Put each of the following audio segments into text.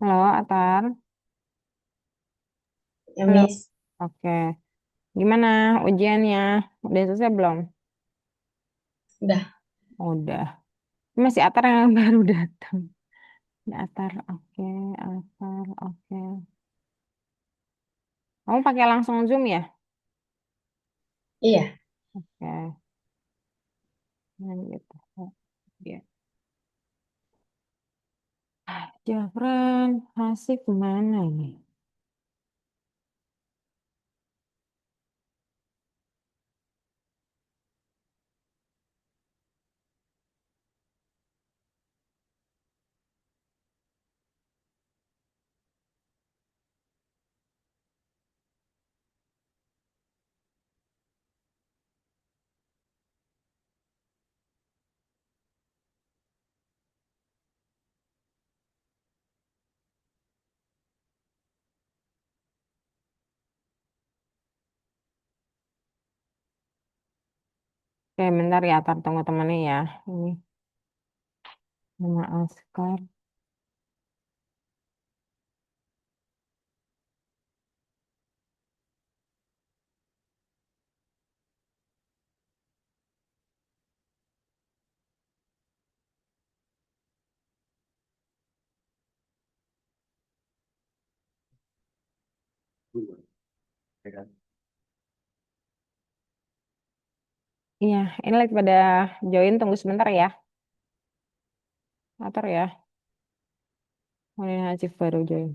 Halo, Atar. Ya, Halo. Miss. Oke. Gimana ujiannya? Udah selesai belum? Udah. Udah. Ini masih Atar yang baru datang. Ini Atar, oke. Atar, oke. Kamu pakai langsung Zoom ya? Iya. Oke. Nah, gitu. Ya. Jafran, Hasif mana nih? Oke, bentar ya, Atar. Tunggu temennya ya. Ini nama Askar. Iya, ini lagi pada join. Tunggu sebentar ya. Atar ya. Oh, ini Hasif baru join.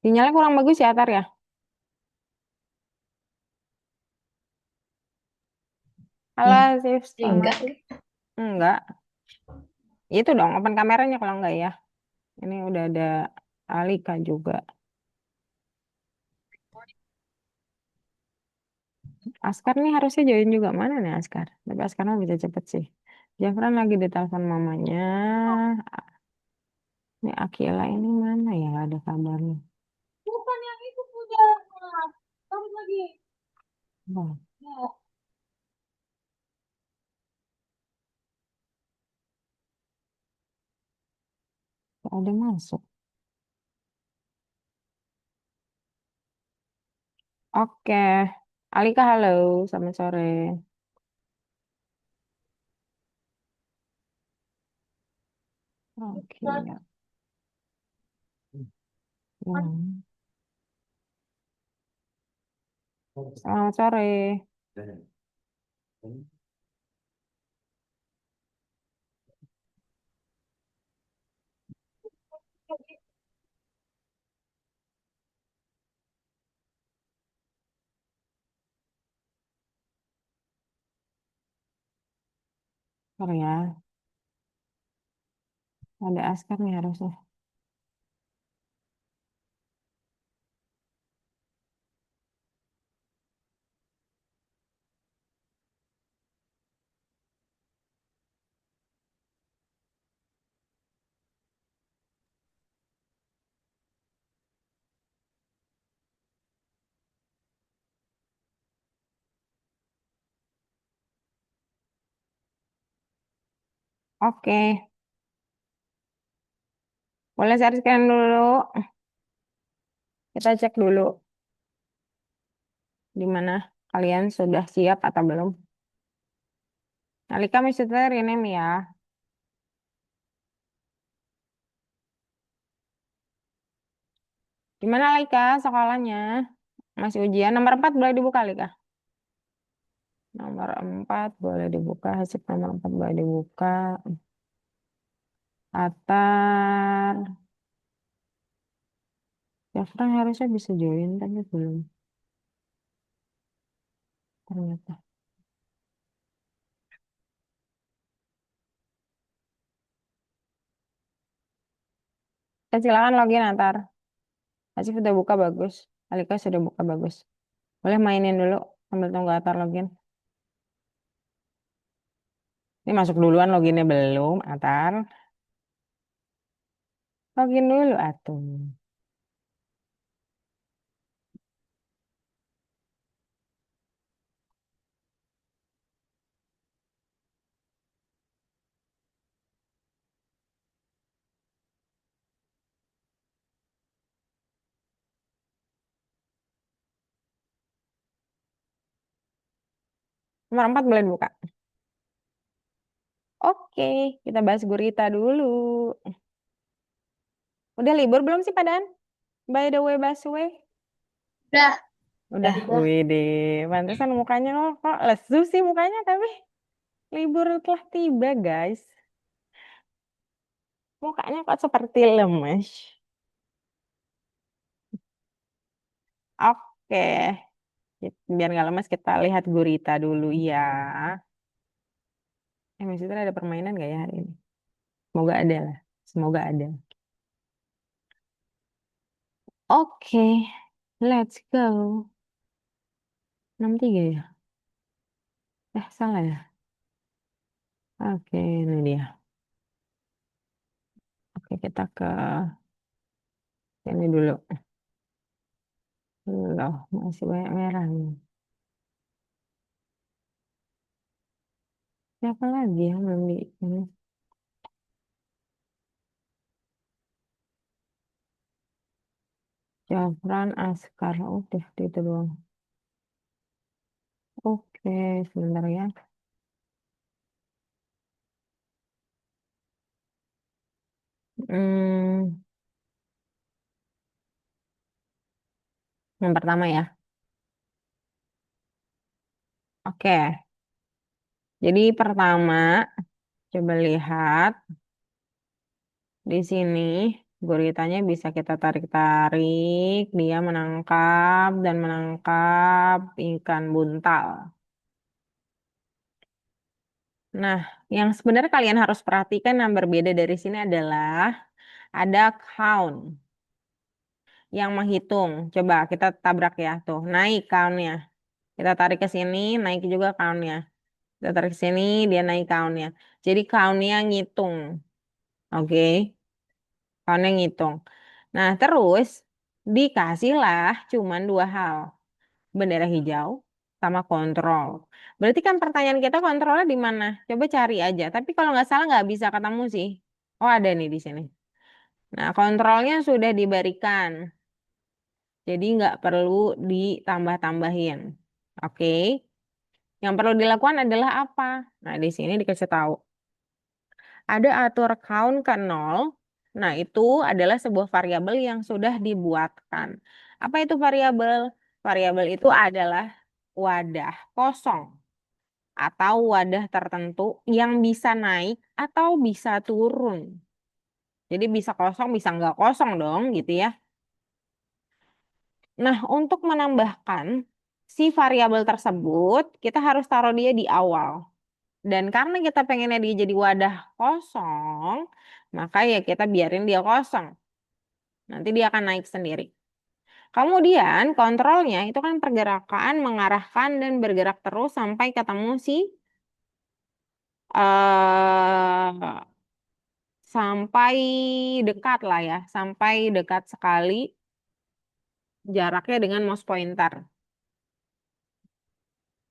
Sinyalnya kurang bagus ya, Atar ya? Halo, Ih, Hasif. Selamat. enggak. Enggak. Itu dong, open kameranya kalau enggak ya. Ini udah ada Alika juga. Askar nih harusnya join juga. Mana nih Askar? Tapi Askar mah bisa cepet sih. Jafran lagi ditelepon mamanya. Ini Akila ini mana ya? Nggak ada kabarnya. Bukan yang itu punya. Taruh lagi. Oh, Ya. nggak ada masuk. Oke. Alika, halo. Selamat sore. Oke, ya. Hmm. Selamat sore. Sore ya. Ada Askar nih harusnya. Oke. Boleh share screen dulu. Kita cek dulu di mana kalian sudah siap atau belum. Alika mesti rename ya. Gimana Alika sekolahnya? Masih ujian. Nomor 4 boleh dibuka Alika. Nomor 4 boleh dibuka. Hasil nomor 4 boleh dibuka. Atar. Ya Frank harusnya bisa join tapi belum. Ternyata. Silakan login Atar. Hasil sudah buka bagus. Alika sudah buka bagus. Boleh mainin dulu sambil tunggu Atar login. Ini masuk duluan loginnya belum Atar. Login dulu atuh. Nomor 4 boleh dibuka. Oke, kita bahas gurita dulu. Udah libur belum sih padaan? By the way, Baswe. Udah, Udah, udah. wih deh. Pantesan mukanya kok lesu sih mukanya, tapi libur telah tiba, guys. Mukanya kok seperti lemes. Oke, biar nggak lemes kita lihat gurita dulu ya. Maksudnya ada permainan nggak ya hari ini? Semoga ada lah. Semoga ada. Oke, let's go. 63 ya? Salah ya? Oke, ini dia. Oke, kita ke ini dulu. Loh, masih banyak merah nih. Siapa lagi yang belum di ini? Jafran Askar. Udah, itu doang. Oke, sebentar ya. Hmm, yang pertama ya. Oke, jadi pertama, coba lihat di sini. Guritanya bisa kita tarik-tarik. Dia menangkap dan menangkap ikan buntal. Nah, yang sebenarnya kalian harus perhatikan yang berbeda dari sini adalah ada count yang menghitung. Coba kita tabrak ya, tuh naik countnya. Kita tarik ke sini, naik juga countnya. Kita tarik ke sini, dia naik countnya. Jadi countnya ngitung, oke? Countnya ngitung. Nah, terus dikasihlah cuman dua hal, bendera hijau sama kontrol. Berarti kan pertanyaan kita kontrolnya di mana? Coba cari aja. Tapi kalau nggak salah nggak bisa ketemu sih. Oh ada nih di sini. Nah kontrolnya sudah diberikan. Jadi nggak perlu ditambah-tambahin. Oke. Yang perlu dilakukan adalah apa? Nah di sini dikasih tahu. Ada atur count ke nol. Nah itu adalah sebuah variabel yang sudah dibuatkan. Apa itu variabel? Variabel itu adalah wadah kosong atau wadah tertentu yang bisa naik atau bisa turun. Jadi bisa kosong, bisa nggak kosong dong gitu ya. Nah, untuk menambahkan si variabel tersebut, kita harus taruh dia di awal. Dan karena kita pengennya dia jadi wadah kosong, maka ya kita biarin dia kosong. Nanti dia akan naik sendiri. Kemudian kontrolnya itu kan pergerakan mengarahkan dan bergerak terus sampai ketemu si eh sampai dekat lah ya, sampai dekat sekali jaraknya dengan mouse pointer.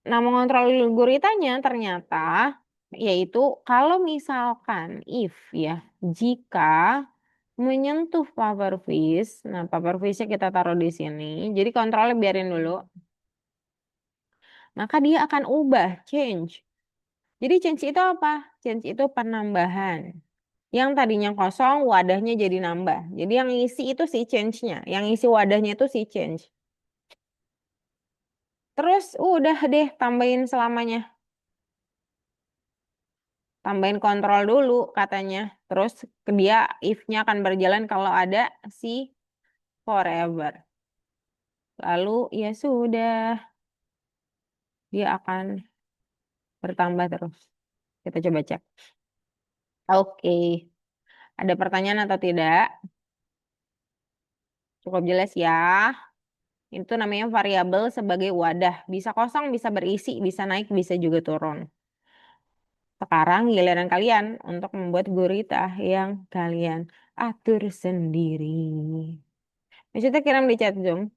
Nah, mengontrol guritanya ternyata yaitu kalau misalkan if ya, jika menyentuh paper fish, nah paper fishnya kita taruh di sini, jadi kontrolnya biarin dulu, maka dia akan ubah, change. Jadi change itu apa? Change itu penambahan. Yang tadinya kosong, wadahnya jadi nambah. Jadi yang isi itu si change-nya. Yang isi wadahnya itu si change. Terus udah deh tambahin selamanya. Tambahin kontrol dulu katanya. Terus dia if-nya akan berjalan kalau ada si forever. Lalu ya sudah, dia akan bertambah terus. Kita coba cek. Oke, ada pertanyaan atau tidak? Cukup jelas ya. Itu namanya variabel sebagai wadah. Bisa kosong, bisa berisi, bisa naik, bisa juga turun. Sekarang giliran kalian untuk membuat gurita yang kalian atur sendiri. Maksudnya kirim di chat Zoom.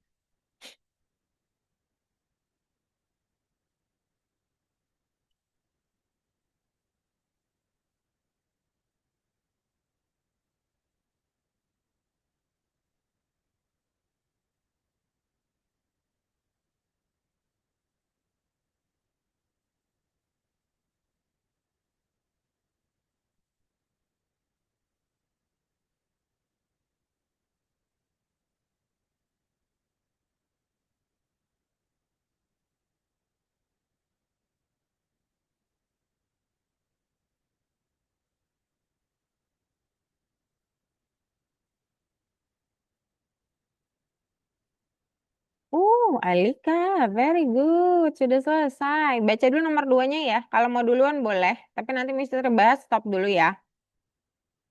Alika, very good. Sudah selesai. Baca dulu nomor duanya ya. Kalau mau duluan boleh. Tapi nanti Mister bahas, stop dulu ya.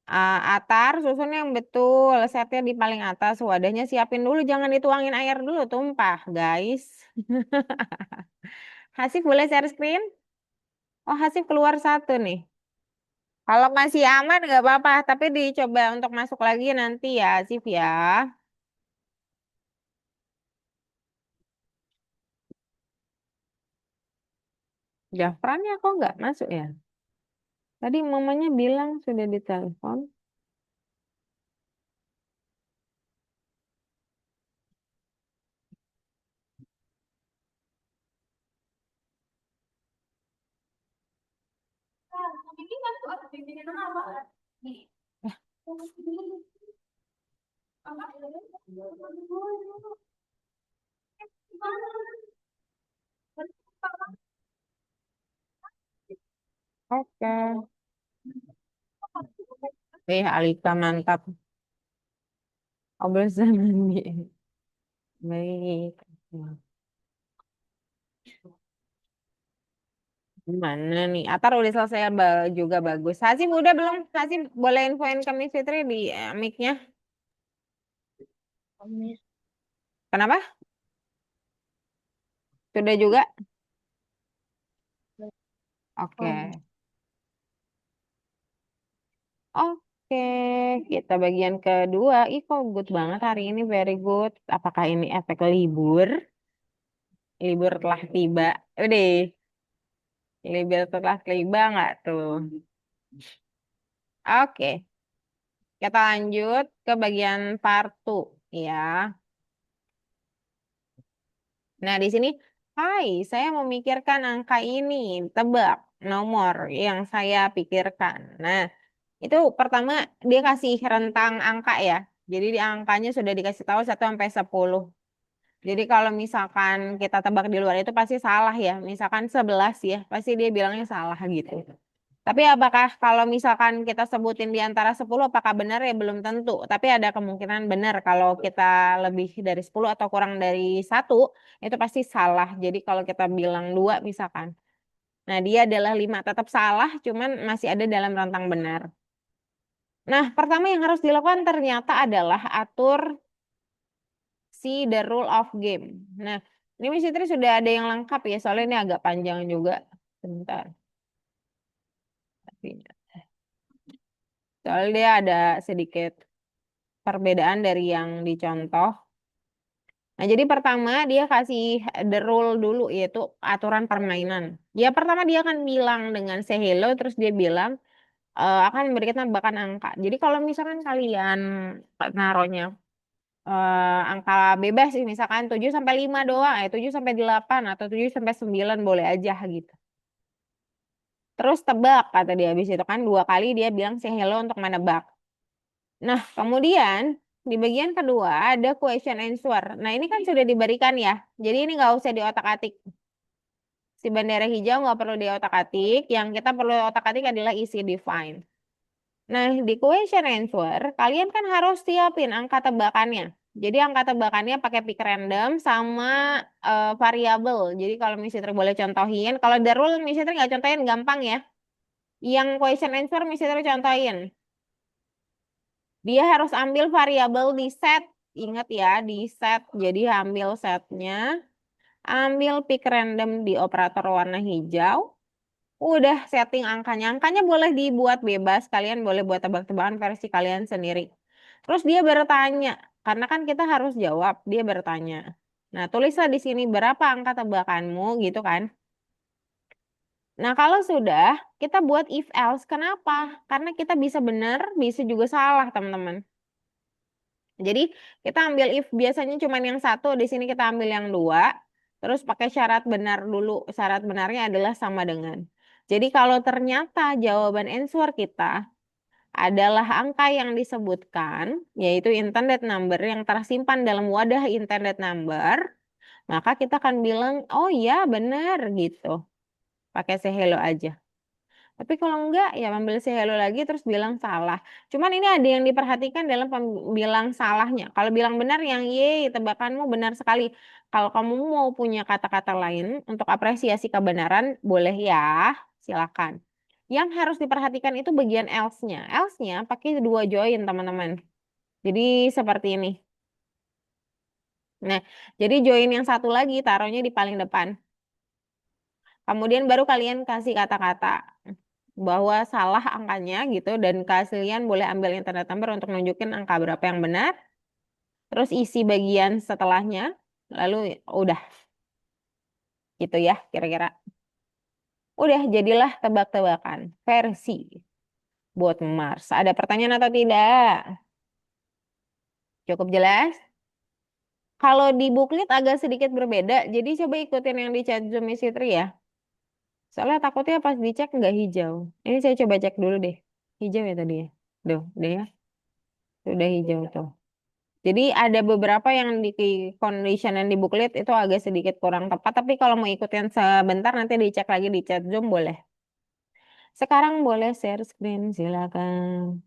Atar, susun yang betul. Setnya di paling atas. Wadahnya siapin dulu. Jangan dituangin air dulu, tumpah, guys. Hasif boleh share screen? Oh, Hasif keluar satu nih. Kalau masih aman nggak apa-apa. Tapi dicoba untuk masuk lagi nanti ya, Hasif ya. Jafrannya kok nggak masuk ya? Tadi mamanya bilang sudah ditelepon. Ini kan tuh ada bimbingan apa? Oke. Alika mantap. Obrol mandi. Baik. Gimana nih? Atar udah selesai juga bagus. Hasim udah belum? Hasim boleh infoin ke Miss Fitri di mic-nya. Kenapa? Sudah juga? Oke. Oke, kita bagian kedua. Ih, kok good banget hari ini, very good. Apakah ini efek libur? Libur telah tiba. Udah, libur telah tiba nggak tuh? Oke, kita lanjut ke bagian part 2 ya. Nah, di sini, hai, saya memikirkan angka ini. Tebak nomor yang saya pikirkan. Nah, itu pertama dia kasih rentang angka ya. Jadi di angkanya sudah dikasih tahu 1 sampai 10. Jadi kalau misalkan kita tebak di luar itu pasti salah ya. Misalkan 11 ya, pasti dia bilangnya salah gitu. Tapi apakah kalau misalkan kita sebutin di antara 10, apakah benar ya belum tentu. Tapi ada kemungkinan benar kalau kita lebih dari 10 atau kurang dari 1, itu pasti salah. Jadi kalau kita bilang 2 misalkan. Nah, dia adalah 5 tetap salah, cuman masih ada dalam rentang benar. Nah, pertama yang harus dilakukan ternyata adalah atur si the rule of game. Nah, ini Miss Fitri sudah ada yang lengkap ya, soalnya ini agak panjang juga. Sebentar. Soalnya dia ada sedikit perbedaan dari yang dicontoh. Nah, jadi pertama dia kasih the rule dulu, yaitu aturan permainan. Ya, pertama dia akan bilang dengan say hello, terus dia bilang akan memberikan tambahan angka. Jadi kalau misalkan kalian naruhnya angka bebas sih, misalkan 7 sampai 5 doang, 7 sampai 8 atau 7 sampai 9 boleh aja gitu. Terus tebak kata dia, habis itu kan 2 kali dia bilang say hello untuk menebak. Nah, kemudian di bagian kedua ada question answer. Nah, ini kan sudah diberikan ya. Jadi ini nggak usah diotak-atik. Si bendera hijau nggak perlu diotak-atik. Yang kita perlu otak-atik adalah isi define. Nah, di question answer, kalian kan harus siapin angka tebakannya. Jadi angka tebakannya pakai pick random sama variabel. Jadi kalau misalnya boleh contohin, kalau the rule misalnya nggak contohin gampang ya. Yang question answer misalnya contohin. Dia harus ambil variabel di set. Ingat ya, di set. Jadi ambil setnya. Ambil pick random di operator warna hijau. Udah setting angkanya. Angkanya boleh dibuat bebas. Kalian boleh buat tebak-tebakan versi kalian sendiri. Terus dia bertanya. Karena kan kita harus jawab. Dia bertanya. Nah, tulislah di sini berapa angka tebakanmu gitu kan. Nah, kalau sudah, kita buat if else. Kenapa? Karena kita bisa benar, bisa juga salah, teman-teman. Jadi kita ambil if biasanya cuma yang satu, di sini kita ambil yang dua, terus pakai syarat benar dulu. Syarat benarnya adalah sama dengan. Jadi kalau ternyata jawaban answer kita adalah angka yang disebutkan, yaitu intended number yang tersimpan dalam wadah intended number, maka kita akan bilang, oh ya benar gitu. Pakai say hello aja. Tapi kalau enggak, ya ambil si hello lagi terus bilang salah. Cuman ini ada yang diperhatikan dalam bilang salahnya. Kalau bilang benar yang ye, tebakanmu benar sekali. Kalau kamu mau punya kata-kata lain untuk apresiasi kebenaran, boleh ya, silakan. Yang harus diperhatikan itu bagian else-nya. Else-nya pakai dua join, teman-teman. Jadi seperti ini. Nah, jadi join yang satu lagi taruhnya di paling depan. Kemudian baru kalian kasih kata-kata bahwa salah angkanya gitu dan kalian boleh ambil yang tanda tambah untuk nunjukin angka berapa yang benar. Terus isi bagian setelahnya, lalu udah gitu ya kira-kira. Udah jadilah tebak-tebakan versi buat Mars. Ada pertanyaan atau tidak? Cukup jelas? Kalau di booklet agak sedikit berbeda, jadi coba ikutin yang di chat Zoom isi Tri ya. Soalnya takutnya pas dicek nggak hijau. Ini saya coba cek dulu deh. Hijau ya tadi ya. Udah ya. Sudah hijau tuh. Jadi ada beberapa yang di condition yang di booklet itu agak sedikit kurang tepat. Tapi kalau mau ikutin sebentar nanti dicek lagi di chat Zoom boleh. Sekarang boleh share screen silakan.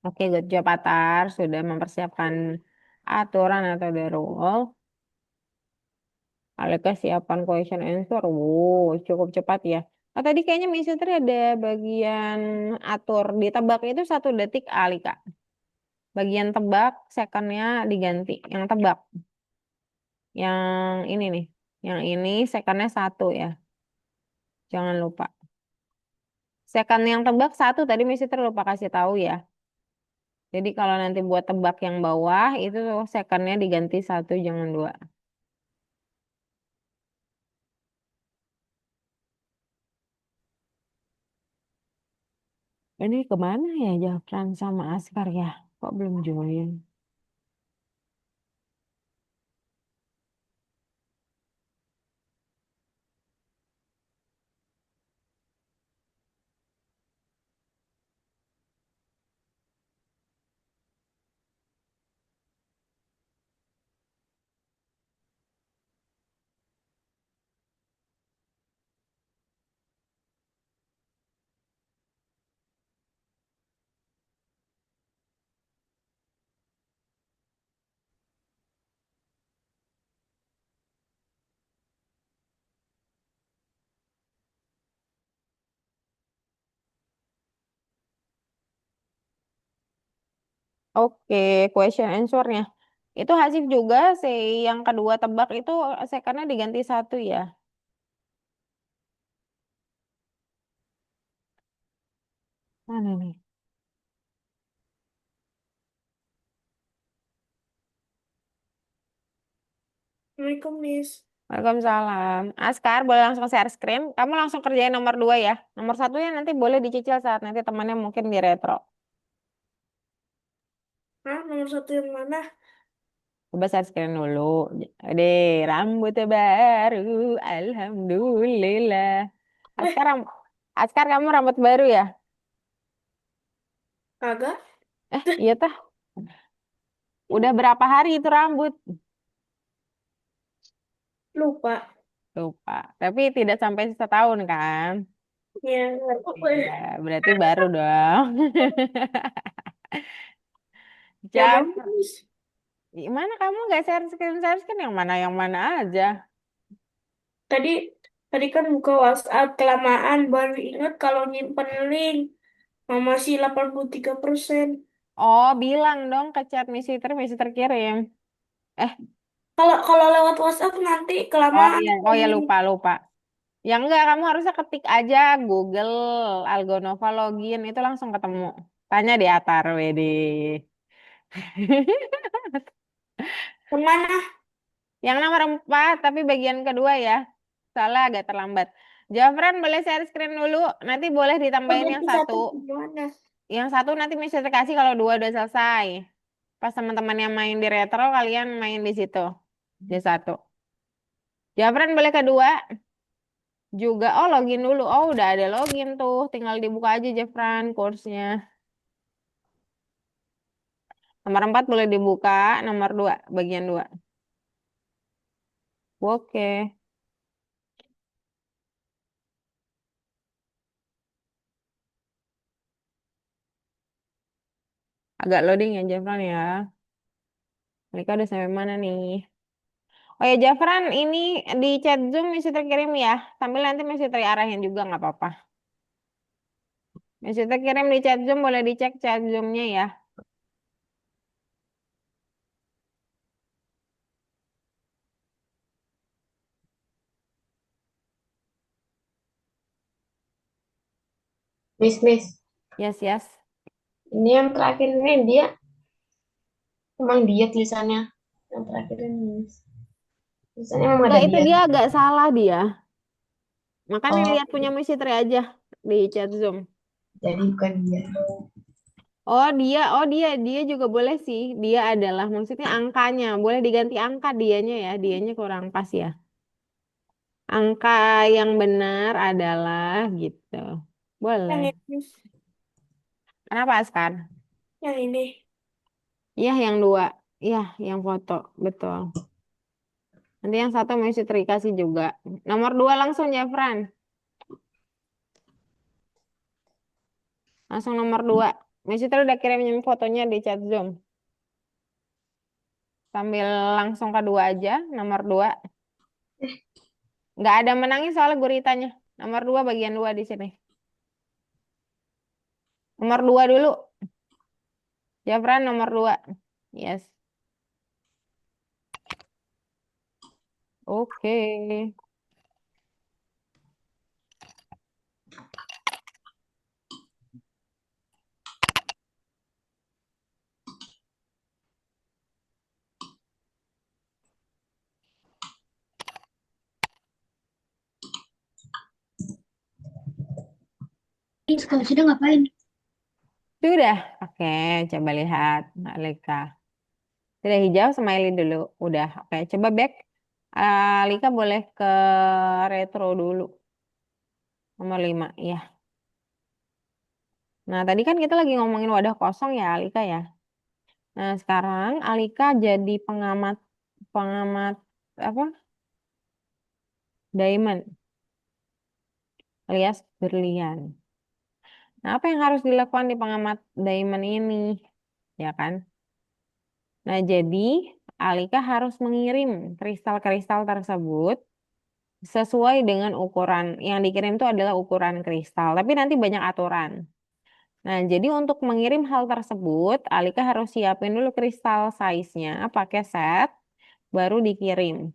Oke, good job Atar. Sudah mempersiapkan aturan atau the rule. Alika siapkan question answer. Wow, cukup cepat ya. Oh, tadi kayaknya Miss Sutri ada bagian atur. Ditebak itu 1 detik Alika. Bagian tebak, secondnya diganti. Yang tebak. Yang ini nih. Yang ini secondnya 1 ya. Jangan lupa. Second yang tebak 1 tadi Miss Sutri lupa kasih tahu ya. Jadi kalau nanti buat tebak yang bawah itu secondnya diganti 1 jangan 2. Ini kemana ya Jafran sama Askar ya? Kok belum join? Oke, question answer-nya. Itu Hasif juga, yang kedua tebak itu secondnya diganti 1 ya. Mana nih? Assalamualaikum, Miss. Waalaikumsalam. Askar, boleh langsung share screen. Kamu langsung kerjain nomor 2 ya. Nomor 1-nya nanti boleh dicicil saat nanti temannya mungkin di retro. Hah, nomor satu yang mana? Coba share screen dulu. Deh, rambut baru. Alhamdulillah. Eh, Askar, Askar kamu rambut baru ya? kagak. Iya tah. Udah berapa hari itu rambut? Lupa. Lupa. Tapi tidak sampai setahun kan? Ya, lupa. Iya, berarti baru dong. Ya, Jaf, mau, Miss. gimana kamu nggak share screen yang mana aja? Tadi, tadi kan buka WhatsApp kelamaan, baru ingat kalau nyimpen link. Masih 83%. Oh, bilang dong ke chat Miss Fitri kirim. Eh, Kalau kalau lewat WhatsApp nanti oh kelamaan iya, oh ya login. lupa lupa. Ya enggak, kamu harusnya ketik aja Google Algonova login itu langsung ketemu. Tanya di Atar WD. Kemana? Yang nomor 4, tapi bagian kedua ya. Soalnya agak terlambat. Jafran boleh share screen dulu. Nanti boleh ditambahin Bagian yang satu satu. gimana? Yang satu nanti bisa kasih kalau dua udah selesai. Pas teman-teman yang main di retro, kalian main di situ. Di satu. Jafran boleh kedua. Juga, oh login dulu. Oh udah ada login tuh. Tinggal dibuka aja Jafran course-nya. Nomor 4 boleh dibuka. Nomor 2 bagian 2. Oke. Agak loading ya Jafran ya. Mereka udah sampai mana nih? Oh ya Jafran, ini di chat Zoom mesti terkirim ya. Sambil nanti mesti terarahin juga nggak apa-apa. Mesti terkirim di chat Zoom, boleh dicek chat Zoom-nya ya. Miss. Yes, yes. Ini yang terakhir ini dia emang dia tulisannya. Yang terakhir ini Miss. Tulisannya emang Enggak, ada itu dia. dia agak salah dia. Makanya Oh, lihat punya Misi Tri aja di chat Zoom. jadi bukan dia. Dia juga boleh sih. Dia adalah maksudnya angkanya, boleh diganti angka dianya ya. Dianya kurang pas ya. Angka yang benar adalah gitu. Yang Boleh. ini, Kenapa, Askar? yang ini. Iya, yang dua. Iya, yang foto. Betul. Nanti yang satu Misi Tri kasih juga. Nomor 2 langsung ya, Fran. Langsung nomor 2. Misi Tri udah kirim fotonya di chat Zoom. Sambil langsung kedua aja, nomor 2. Nggak ada menangis soalnya guritanya. Nomor 2 bagian 2 di sini. Nomor 2 dulu. Jafran nomor 2. Yes. Oke. Ini sekarang sudah ngapain? Sudah. Oke, coba lihat. Alika. Sudah hijau, smiley dulu. Udah. Oke, coba back. Alika boleh ke retro dulu. Nomor 5. Iya. Nah, tadi kan kita lagi ngomongin wadah kosong ya, Alika ya. Nah, sekarang Alika jadi pengamat pengamat apa? Diamond alias berlian. Nah, apa yang harus dilakukan di pengamat diamond ini? Ya kan? Nah, jadi Alika harus mengirim kristal-kristal tersebut sesuai dengan ukuran. Yang dikirim itu adalah ukuran kristal, tapi nanti banyak aturan. Nah, jadi untuk mengirim hal tersebut, Alika harus siapin dulu kristal size-nya, pakai set, baru dikirim.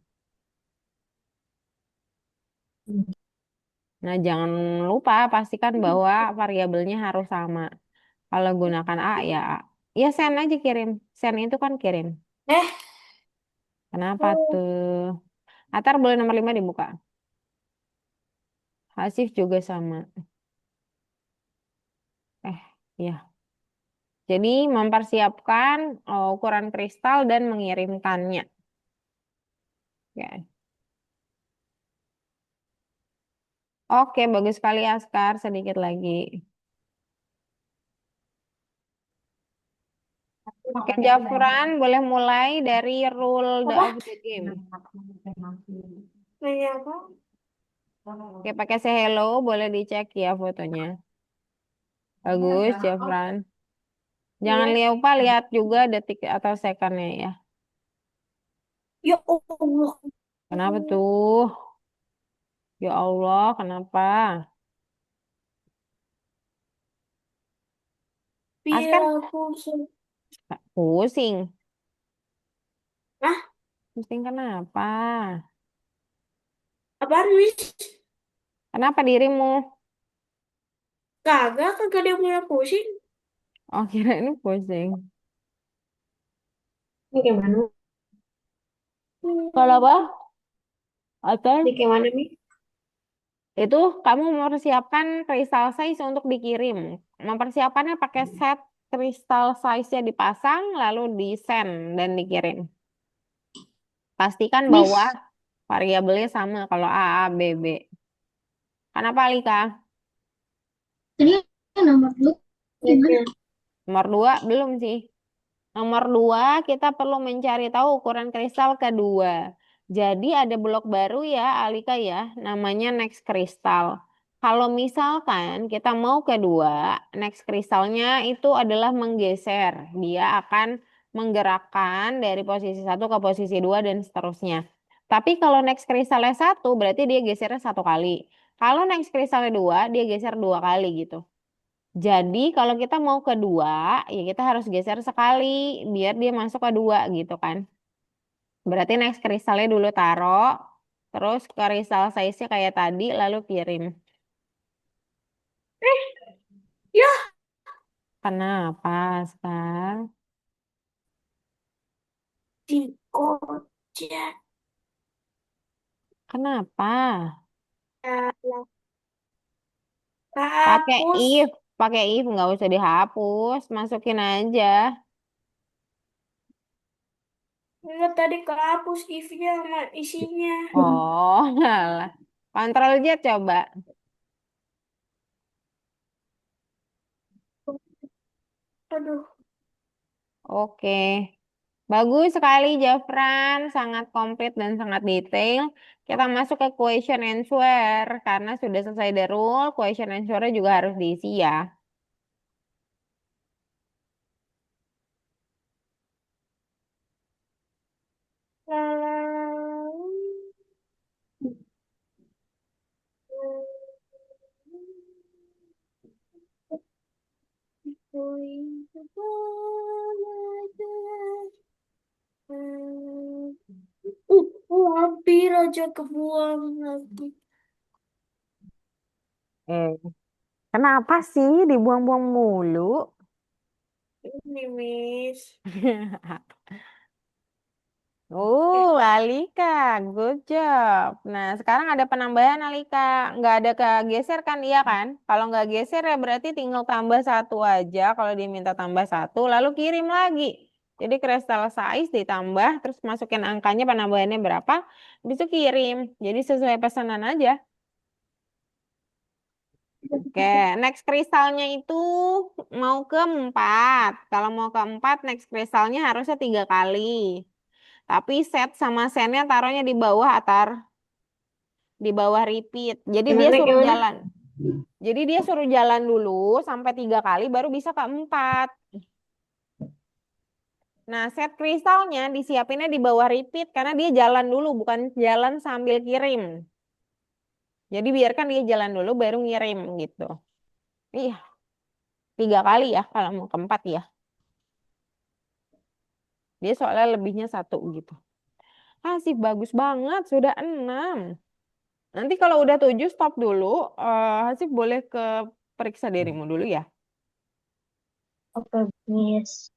Nah, jangan lupa pastikan bahwa variabelnya harus sama. Kalau gunakan A ya A. Ya send aja kirim. Send itu kan kirim. Eh, Kenapa oh, tuh? Atar boleh nomor 5 dibuka. Hasif juga sama. Ya. Jadi mempersiapkan ukuran kristal dan mengirimkannya. Ya. Oke, bagus sekali Askar. Sedikit lagi. Oke, Jafran boleh mulai dari apa? of the game. Nanya apa? Oke, pakai say hello, boleh dicek ya fotonya. Bagus, Jafran. Jangan Iya. lupa lihat juga detik atau secondnya ya. Ya Allah. Kenapa tuh? Ya Allah, kenapa? Askar, Pira pusing. pusing. Ah, Pusing kenapa? apaan, Miss? Kenapa dirimu? Kagak, kagak dia punya pusing. Oh, kira ini pusing. Ini kayak mana? Kalau apa? Hmm. Ini Atau kayak mana, Mi? itu kamu mempersiapkan kristal size untuk dikirim. Mempersiapkannya pakai set kristal size-nya dipasang, lalu di send dan dikirim. Pastikan bahwa Miss, variabelnya sama kalau A, A, B, B. Kenapa, Alika? tadi nomor dua gimana? Nomor 2 belum sih. Nomor 2 kita perlu mencari tahu ukuran kristal kedua. Jadi ada blok baru ya, Alika ya, namanya next kristal. Kalau misalkan kita mau kedua, next kristalnya itu adalah menggeser. Dia akan menggerakkan dari posisi satu ke posisi 2 dan seterusnya. Tapi kalau next kristalnya satu, berarti dia gesernya satu kali. Kalau next kristalnya dua, dia geser dua kali gitu. Jadi kalau kita mau kedua, ya kita harus geser sekali biar dia masuk ke dua gitu kan. Berarti next kristalnya dulu taruh, terus kristal size-nya kayak tadi, lalu kirim. Ya, Kenapa, Skar? dikocek. Kenapa? Pakai Hapus. if, pakai if nggak usah dihapus, masukin aja. Enggak, tadi kehapus if-nya sama isinya. Oh, alah. Kontrol Z coba. Aduh. Oke. Bagus sekali, Jafran. Sangat komplit dan sangat detail. Kita masuk ke question answer. Karena sudah selesai the rule, question answer juga harus diisi ya. Hampir aja kebuang lagi. Eh, kenapa sih dibuang-buang mulu? Ini, Miss. Alika, good job. Nah, sekarang ada penambahan, Alika. Nggak ada kegeser kan, iya kan? Kalau nggak geser ya berarti tinggal tambah satu aja. Kalau diminta tambah satu, lalu kirim lagi. Jadi kristal size ditambah, terus masukin angkanya penambahannya berapa, habis itu kirim. Jadi sesuai pesanan aja. Oke, next kristalnya itu mau ke 4. Kalau mau ke 4, next kristalnya harusnya 3 kali. Tapi set sama sennya taruhnya di bawah atar, di bawah repeat. Jadi dia Gimana, suruh gimana? jalan. Jadi dia suruh jalan dulu sampai 3 kali baru bisa ke 4. Nah, set kristalnya disiapinnya di bawah repeat karena dia jalan dulu, bukan jalan sambil kirim. Jadi biarkan dia jalan dulu baru ngirim gitu. Iya, 3 kali ya kalau mau ke 4 ya. Dia soalnya lebihnya satu gitu. Sih bagus banget, sudah 6. Nanti kalau udah 7 stop dulu. Hasif boleh ke periksa dirimu dulu ya. Oke, Miss.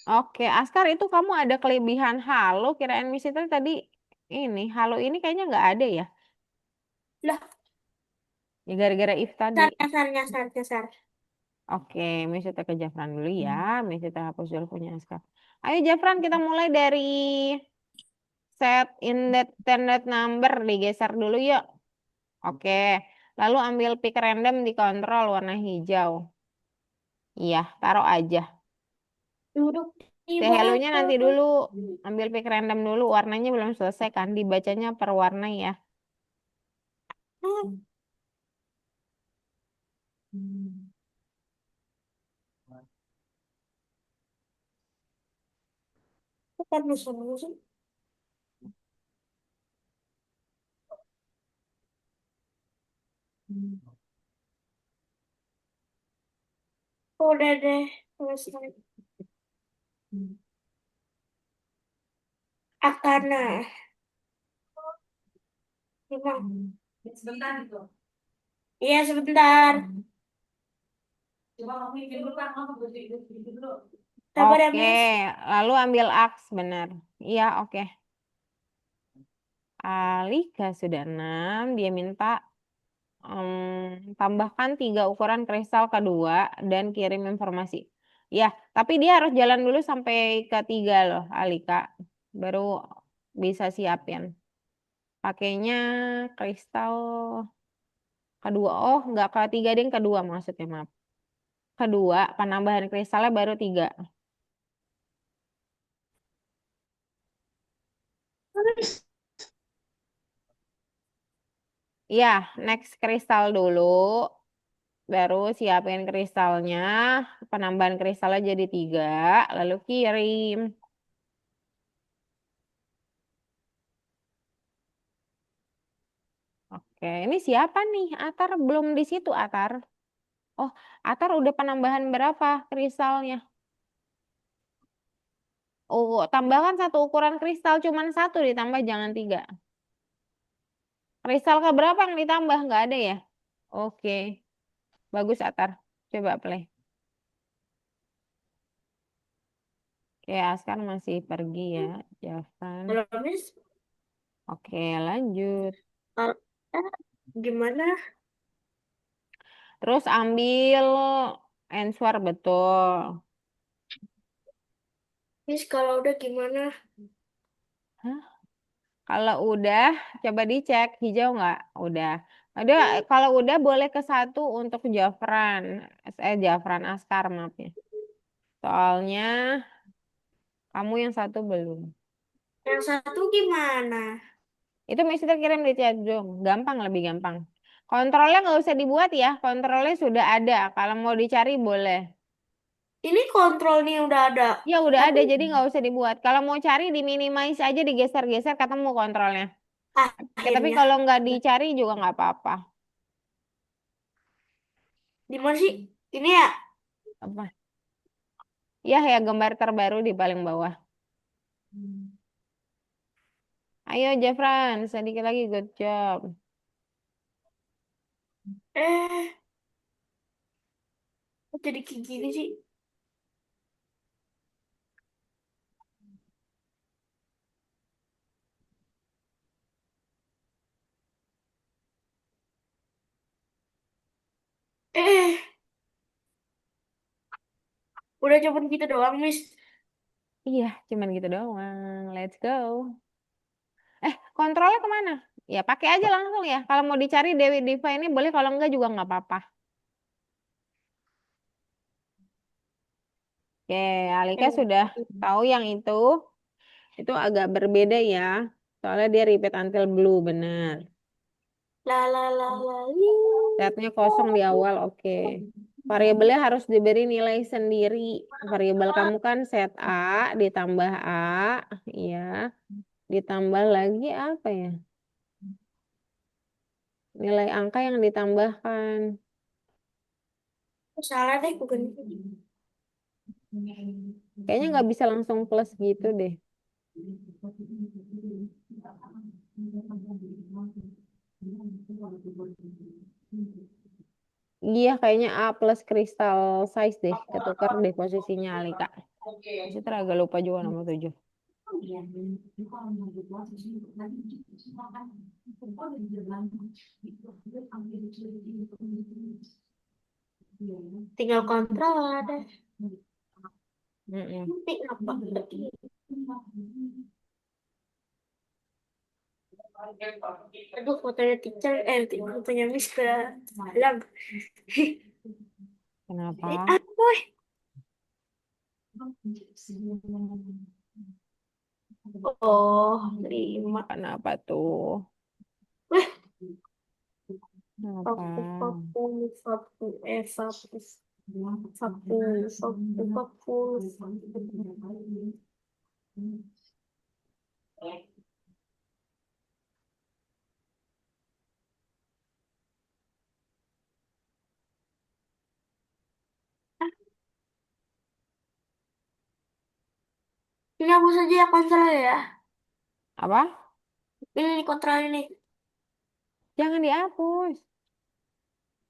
Oke, Askar itu kamu ada kelebihan halo, kirain Miss itu tadi ini, halo ini kayaknya nggak ada ya. Lah, Ya gara-gara if tadi. nyasar, nyasar, nyasar, nyasar. Oke, Miss itu ke Jafran dulu ya. Miss itu hapus dulu punya Askar. Ayo Jafran, kita mulai dari set independent number, digeser dulu yuk. Oke, lalu ambil pick random dikontrol warna hijau. Iya, taruh aja. Duduk di Teh hellonya nanti bawah. dulu. Ambil pick random dulu. Warnanya belum selesai kan. Dibacanya per warna ya. Bukan musuh-musuh. Udah deh, selesai. Akana. Gimana? Sebentar gitu. Iya, sebentar. Coba kamu bikin dulu kan, kamu bikin dulu. Sabar ya, Oke, Miss. lalu ambil aks, benar. Iya, oke. Alika sudah 6, dia minta tambahkan 3 ukuran kristal kedua dan kirim informasi. Ya, tapi dia harus jalan dulu sampai ke 3 loh, Alika. Baru bisa siapin. Pakainya kristal kedua. Oh, nggak ke 3, ding, kedua maksudnya, maaf. Kedua, penambahan kristalnya baru 3. Ya, next kristal dulu. Baru siapin kristalnya. Penambahan kristalnya jadi 3. Lalu kirim. Oke, ini siapa nih? Atar belum di situ, Atar. Oh, Atar udah penambahan berapa kristalnya? Oh, tambahkan 1 ukuran kristal, cuman 1 ditambah, jangan 3. Kristal ke berapa yang ditambah? Nggak ada ya? Oke, bagus Atar. Coba play. Oke, Askar masih pergi ya, Javan. Halo, Miss. Oke, lanjut. Halo. Gimana? Terus ambil answer betul. Miss, kalau udah gimana? Hah? Kalau udah, coba dicek hijau nggak? Udah. Ada, kalau udah boleh ke 1 untuk Jafran. Jafran Askar, maaf ya. Soalnya kamu yang 1 belum. Yang satu gimana? Itu mesti kirim di chat dong. Gampang, lebih gampang. Kontrolnya nggak usah dibuat ya. Kontrolnya sudah ada. Kalau mau dicari boleh. Ini kontrol nih udah ada. Ya udah Tapi, ada, jadi nggak usah dibuat. Kalau mau cari di minimize aja, digeser-geser ketemu kontrolnya. Oke, tapi akhirnya. kalau nggak dicari juga nggak apa-apa. Di mana sih? Ini ya? Apa? Ya, ya gambar terbaru di paling bawah. Ayo Jafran, sedikit lagi, good job. Eh, kok jadi kayak gini sih? Eh, udah cuman gitu doang, Miss. Iya, cuman gitu doang. Let's go. Kontrolnya kemana? Ya pakai aja langsung ya. Kalau mau dicari Dewi Diva ini boleh, kalau enggak juga nggak apa-apa. Oke, Alika Eh, sudah tahu yang itu. Itu agak berbeda ya. Soalnya dia repeat until blue, benar. la la la la li. Setnya kosong di awal, oke. Variabelnya harus diberi nilai sendiri. Variabel kamu kan set A ditambah A, ya. Ditambah lagi apa ya? Nilai angka yang ditambahkan. Salah deh, bukan. Kayaknya nggak bisa langsung plus gitu deh. Iya, kayaknya A plus kristal size deh. Ketukar deh posisinya Alika. Masih agak lupa juga nomor 7. Tinggal kontrol ada. Mm-mm. Nanti apa? Aduh, fotonya teacher, fotonya Miss ke dalam. Kenapa? Apa? Oh, 5. Kenapa tuh? Wah, Kenapa? vapu, vapu, vapu, vapu, vapu, vapu, vapu. Ini hapus saja ya kontrol ya. Apa? Ini nih kontrol ini. Jangan dihapus.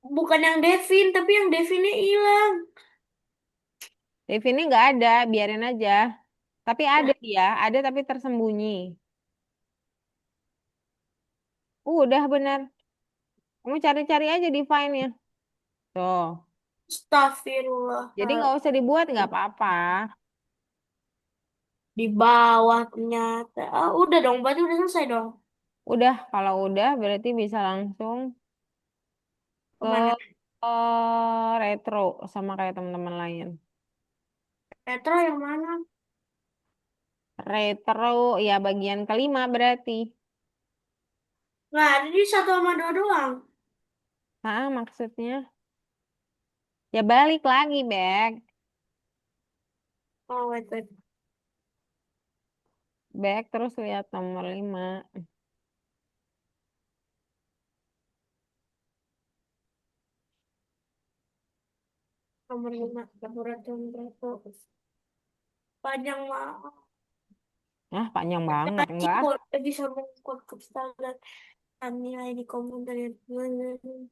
Bukan yang Devin, tapi yang Devinnya hilang. Dev ini nggak ada, biarin aja. Tapi ada Nah, dia, ada tapi tersembunyi. Udah bener. Kamu cari-cari aja di file-nya. Tuh. Jadi nggak usah dibuat, nggak Astagfirullahaladzim. apa-apa. Di bawah ternyata. Ah, udah dong, berarti udah selesai dong. Udah, kalau udah berarti bisa langsung Kemana? ke retro sama kayak teman-teman lain. Retro yang mana? Retro ya bagian kelima berarti. Nggak ada di satu sama dua doang. Ah, maksudnya ya balik lagi, back. Oh, wait, wait. Back terus lihat nomor 5. Nomor 5, laboratorium retro. Panjang banget. Ah, panjang banget, Lagi enggak? kok bisa mengkode kesalahan nilai di komputer itu.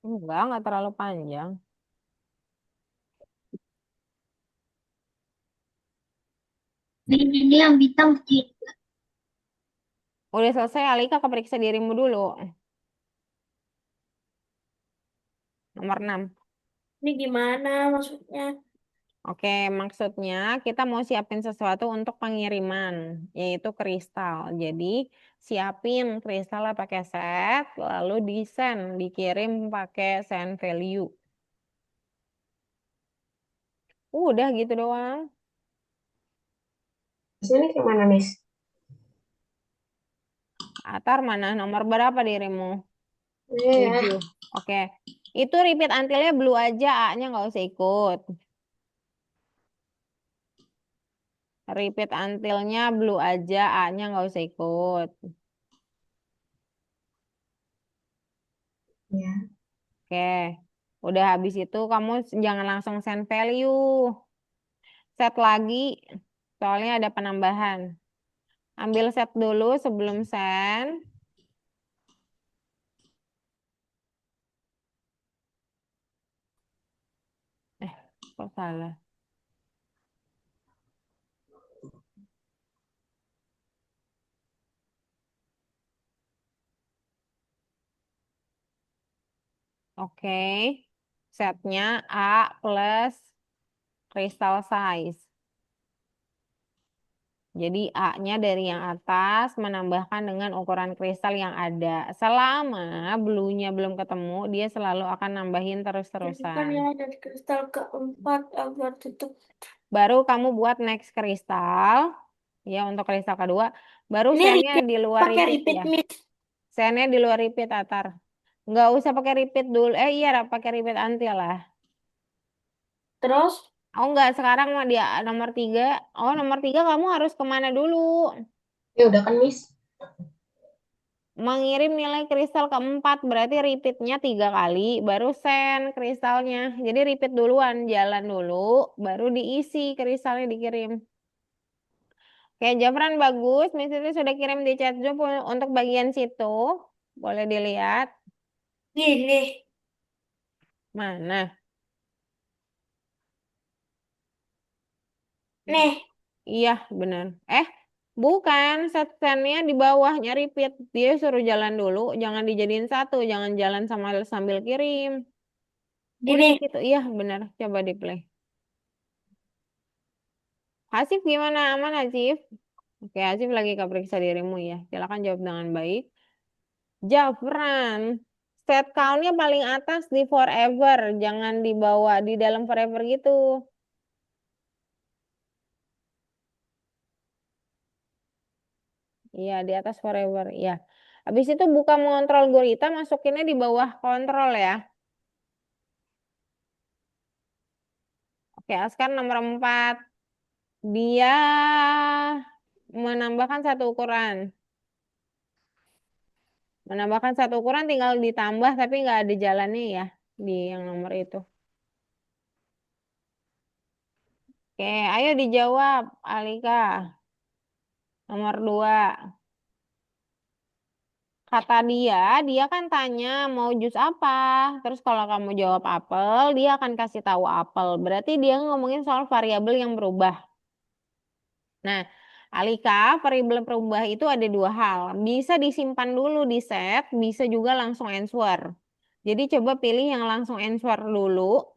Enggak terlalu panjang. Ini yang bintang kecil. Udah selesai, Alika keperiksa dirimu dulu. Nomor 6. Ini gimana maksudnya? Oke, maksudnya kita mau siapin sesuatu untuk pengiriman, yaitu kristal. Jadi, siapin kristalnya pakai set, lalu di-send, dikirim pakai send value. Udah gitu doang. Sini gimana, Miss? Atar mana nomor berapa dirimu? Iya. 7. Oke. Itu repeat until-nya blue aja, A-nya nggak usah ikut. Repeat until-nya blue aja, A-nya nggak usah ikut. Ya. Oke. Udah habis itu kamu jangan langsung send value. Set lagi, soalnya ada penambahan. Ambil set dulu sebelum send. Kok salah? Oke. Setnya A plus crystal size. Jadi A-nya dari yang atas menambahkan dengan ukuran kristal yang ada. Selama blue-nya belum ketemu, dia selalu akan nambahin Jadikan terus-terusan. ya dari kristal keempat agar tutup. Baru kamu buat next kristal, ya untuk kristal kedua. Baru Ini sendnya repeat, di luar pakai repeat repeat ya. miss. Sendnya di luar repeat Atar. Nggak usah pakai repeat dulu. Iya, pakai repeat until lah. Terus Oh enggak, sekarang mah dia nomor 3. Oh, nomor 3 kamu harus kemana dulu? ya udah kan, Miss. Mengirim nilai kristal keempat, berarti repeatnya 3 kali, baru send kristalnya. Jadi repeat duluan, jalan dulu, baru diisi kristalnya dikirim. Oke, Jafran bagus. Miss itu sudah kirim di chat job untuk bagian situ. Boleh dilihat. Gini, Mana? nih, Iya, benar. Bukan. Set sendnya di bawahnya repeat. Dia suruh jalan dulu. Jangan dijadiin satu. Jangan jalan sama sambil kirim. Udah gini. gitu. Iya, benar. Coba di play. Hasif gimana? Aman, Hasif? Oke, Hasif lagi keperiksa dirimu ya. Silakan jawab dengan baik. Jafran, set count-nya paling atas di forever. Jangan dibawa di dalam forever gitu. Iya, di atas forever. Iya. Habis itu buka mengontrol gurita, masukinnya di bawah kontrol ya. Oke, Askar nomor 4. Dia menambahkan satu ukuran. Menambahkan satu ukuran tinggal ditambah tapi nggak ada jalannya ya di yang nomor itu. Oke, ayo dijawab, Alika. Nomor 2. Kata dia kan tanya mau jus apa. Terus kalau kamu jawab apel, dia akan kasih tahu apel. Berarti dia ngomongin soal variabel yang berubah. Nah, Alika, variabel berubah itu ada dua hal. Bisa disimpan dulu di set, bisa juga langsung answer. Jadi coba pilih yang langsung answer dulu.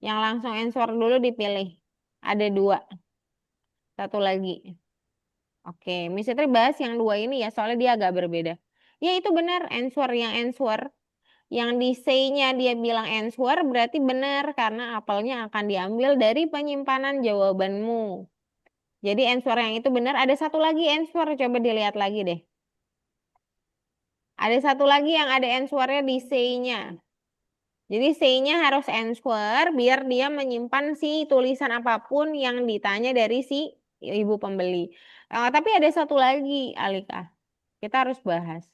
Yang langsung answer dulu dipilih. Ada dua. Satu lagi. Oke, Miss Fitri bahas yang dua ini ya, soalnya dia agak berbeda. Ya itu benar, answer yang answer. Yang di say-nya dia bilang answer berarti benar karena apelnya akan diambil dari penyimpanan jawabanmu. Jadi answer yang itu benar. Ada satu lagi answer, coba dilihat lagi deh. Ada satu lagi yang ada answernya di say-nya. Jadi say-nya harus answer biar dia menyimpan si tulisan apapun yang ditanya dari si ibu pembeli. Tapi ada satu lagi, Alika. Kita harus bahas.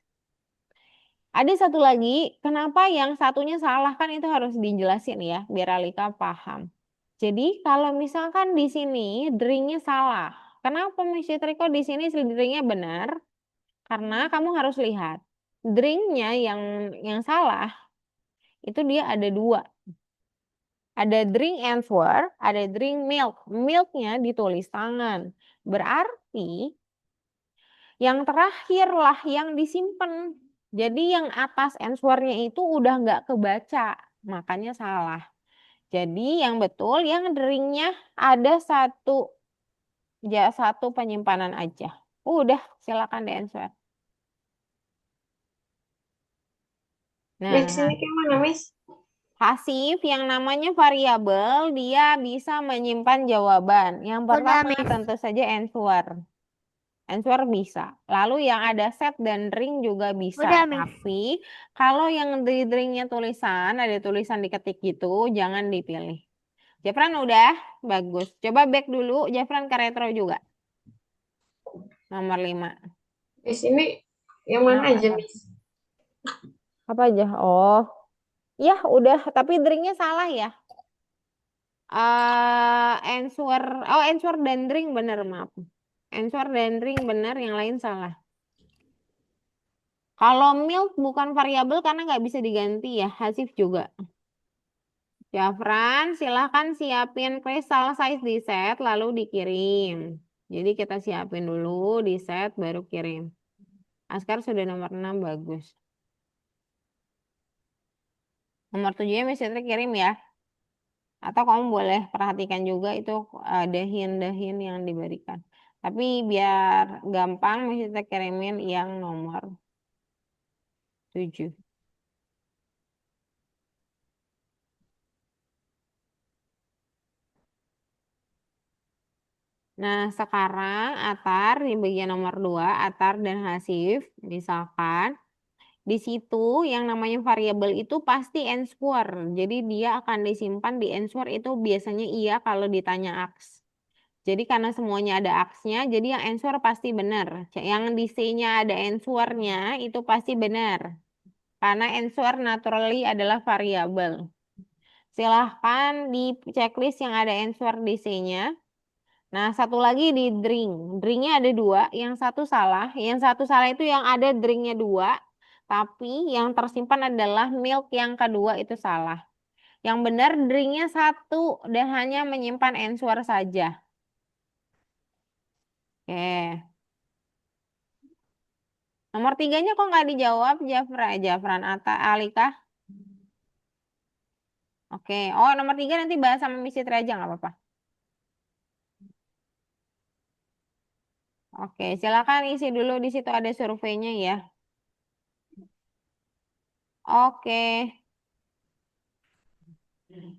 Ada satu lagi, kenapa yang satunya salah kan itu harus dijelasin ya, biar Alika paham. Jadi kalau misalkan di sini drinknya salah, kenapa Miss Fitri kok di sini si drinknya benar? Karena kamu harus lihat drinknya yang salah itu dia ada dua. Ada drink answer, ada drink milk. Milknya ditulis tangan. Berarti yang terakhir lah yang disimpan. Jadi yang atas answernya itu udah nggak kebaca, makanya salah. Jadi yang betul yang drinknya ada satu penyimpanan aja. Udah, silakan di answer. Miss, Nah, ini gimana, Miss? pasif yang namanya variabel dia bisa menyimpan jawaban. Yang Udah, pertama Miss. tentu saja answer. Answer bisa. Lalu yang ada set dan ring juga bisa. Udah, Miss. Tapi kalau yang di ringnya tulisan, ada tulisan diketik gitu, jangan dipilih. Jafran udah, bagus. Coba back dulu, Jafran ke retro juga. Nomor 5. Miss, ini yang mana Kenapa aja, tuh? Miss? Apa aja? Oh, ya udah. Tapi ringnya salah ya. Answer, answer dan ring bener, maaf. Answer dan ring bener, yang lain salah. Kalau milk bukan variabel karena nggak bisa diganti ya, hasif juga. Jafran, silahkan siapin kristal size di set lalu dikirim. Jadi kita siapin dulu di set baru kirim. Askar sudah nomor 6 bagus. Nomor 7 Miss Fitri kirim ya. Atau kamu boleh perhatikan juga itu ada hint yang diberikan. Tapi biar gampang Miss Fitri kirimin yang nomor 7. Nah, sekarang Atar di bagian nomor 2, Atar dan Hasif, misalkan di situ yang namanya variabel itu pasti answer. Jadi dia akan disimpan di answer itu biasanya iya kalau ditanya aks. Jadi karena semuanya ada aksnya, jadi yang answer pasti benar. Yang di C-nya ada answernya itu pasti benar. Karena answer naturally adalah variabel. Silahkan di checklist yang ada answer di C-nya. Nah, satu lagi di drink. Drinknya ada dua, yang satu salah. Yang satu salah itu yang ada drinknya dua, tapi yang tersimpan adalah milk yang kedua itu salah. Yang benar drinknya satu dan hanya menyimpan answer saja. Oke. Nomor 3-nya kok nggak dijawab, Jafran Alika? Oke. Oh, nomor 3 nanti bahas sama Miss Citra aja nggak apa-apa. Oke, silakan isi dulu di situ ada surveinya ya. Oke.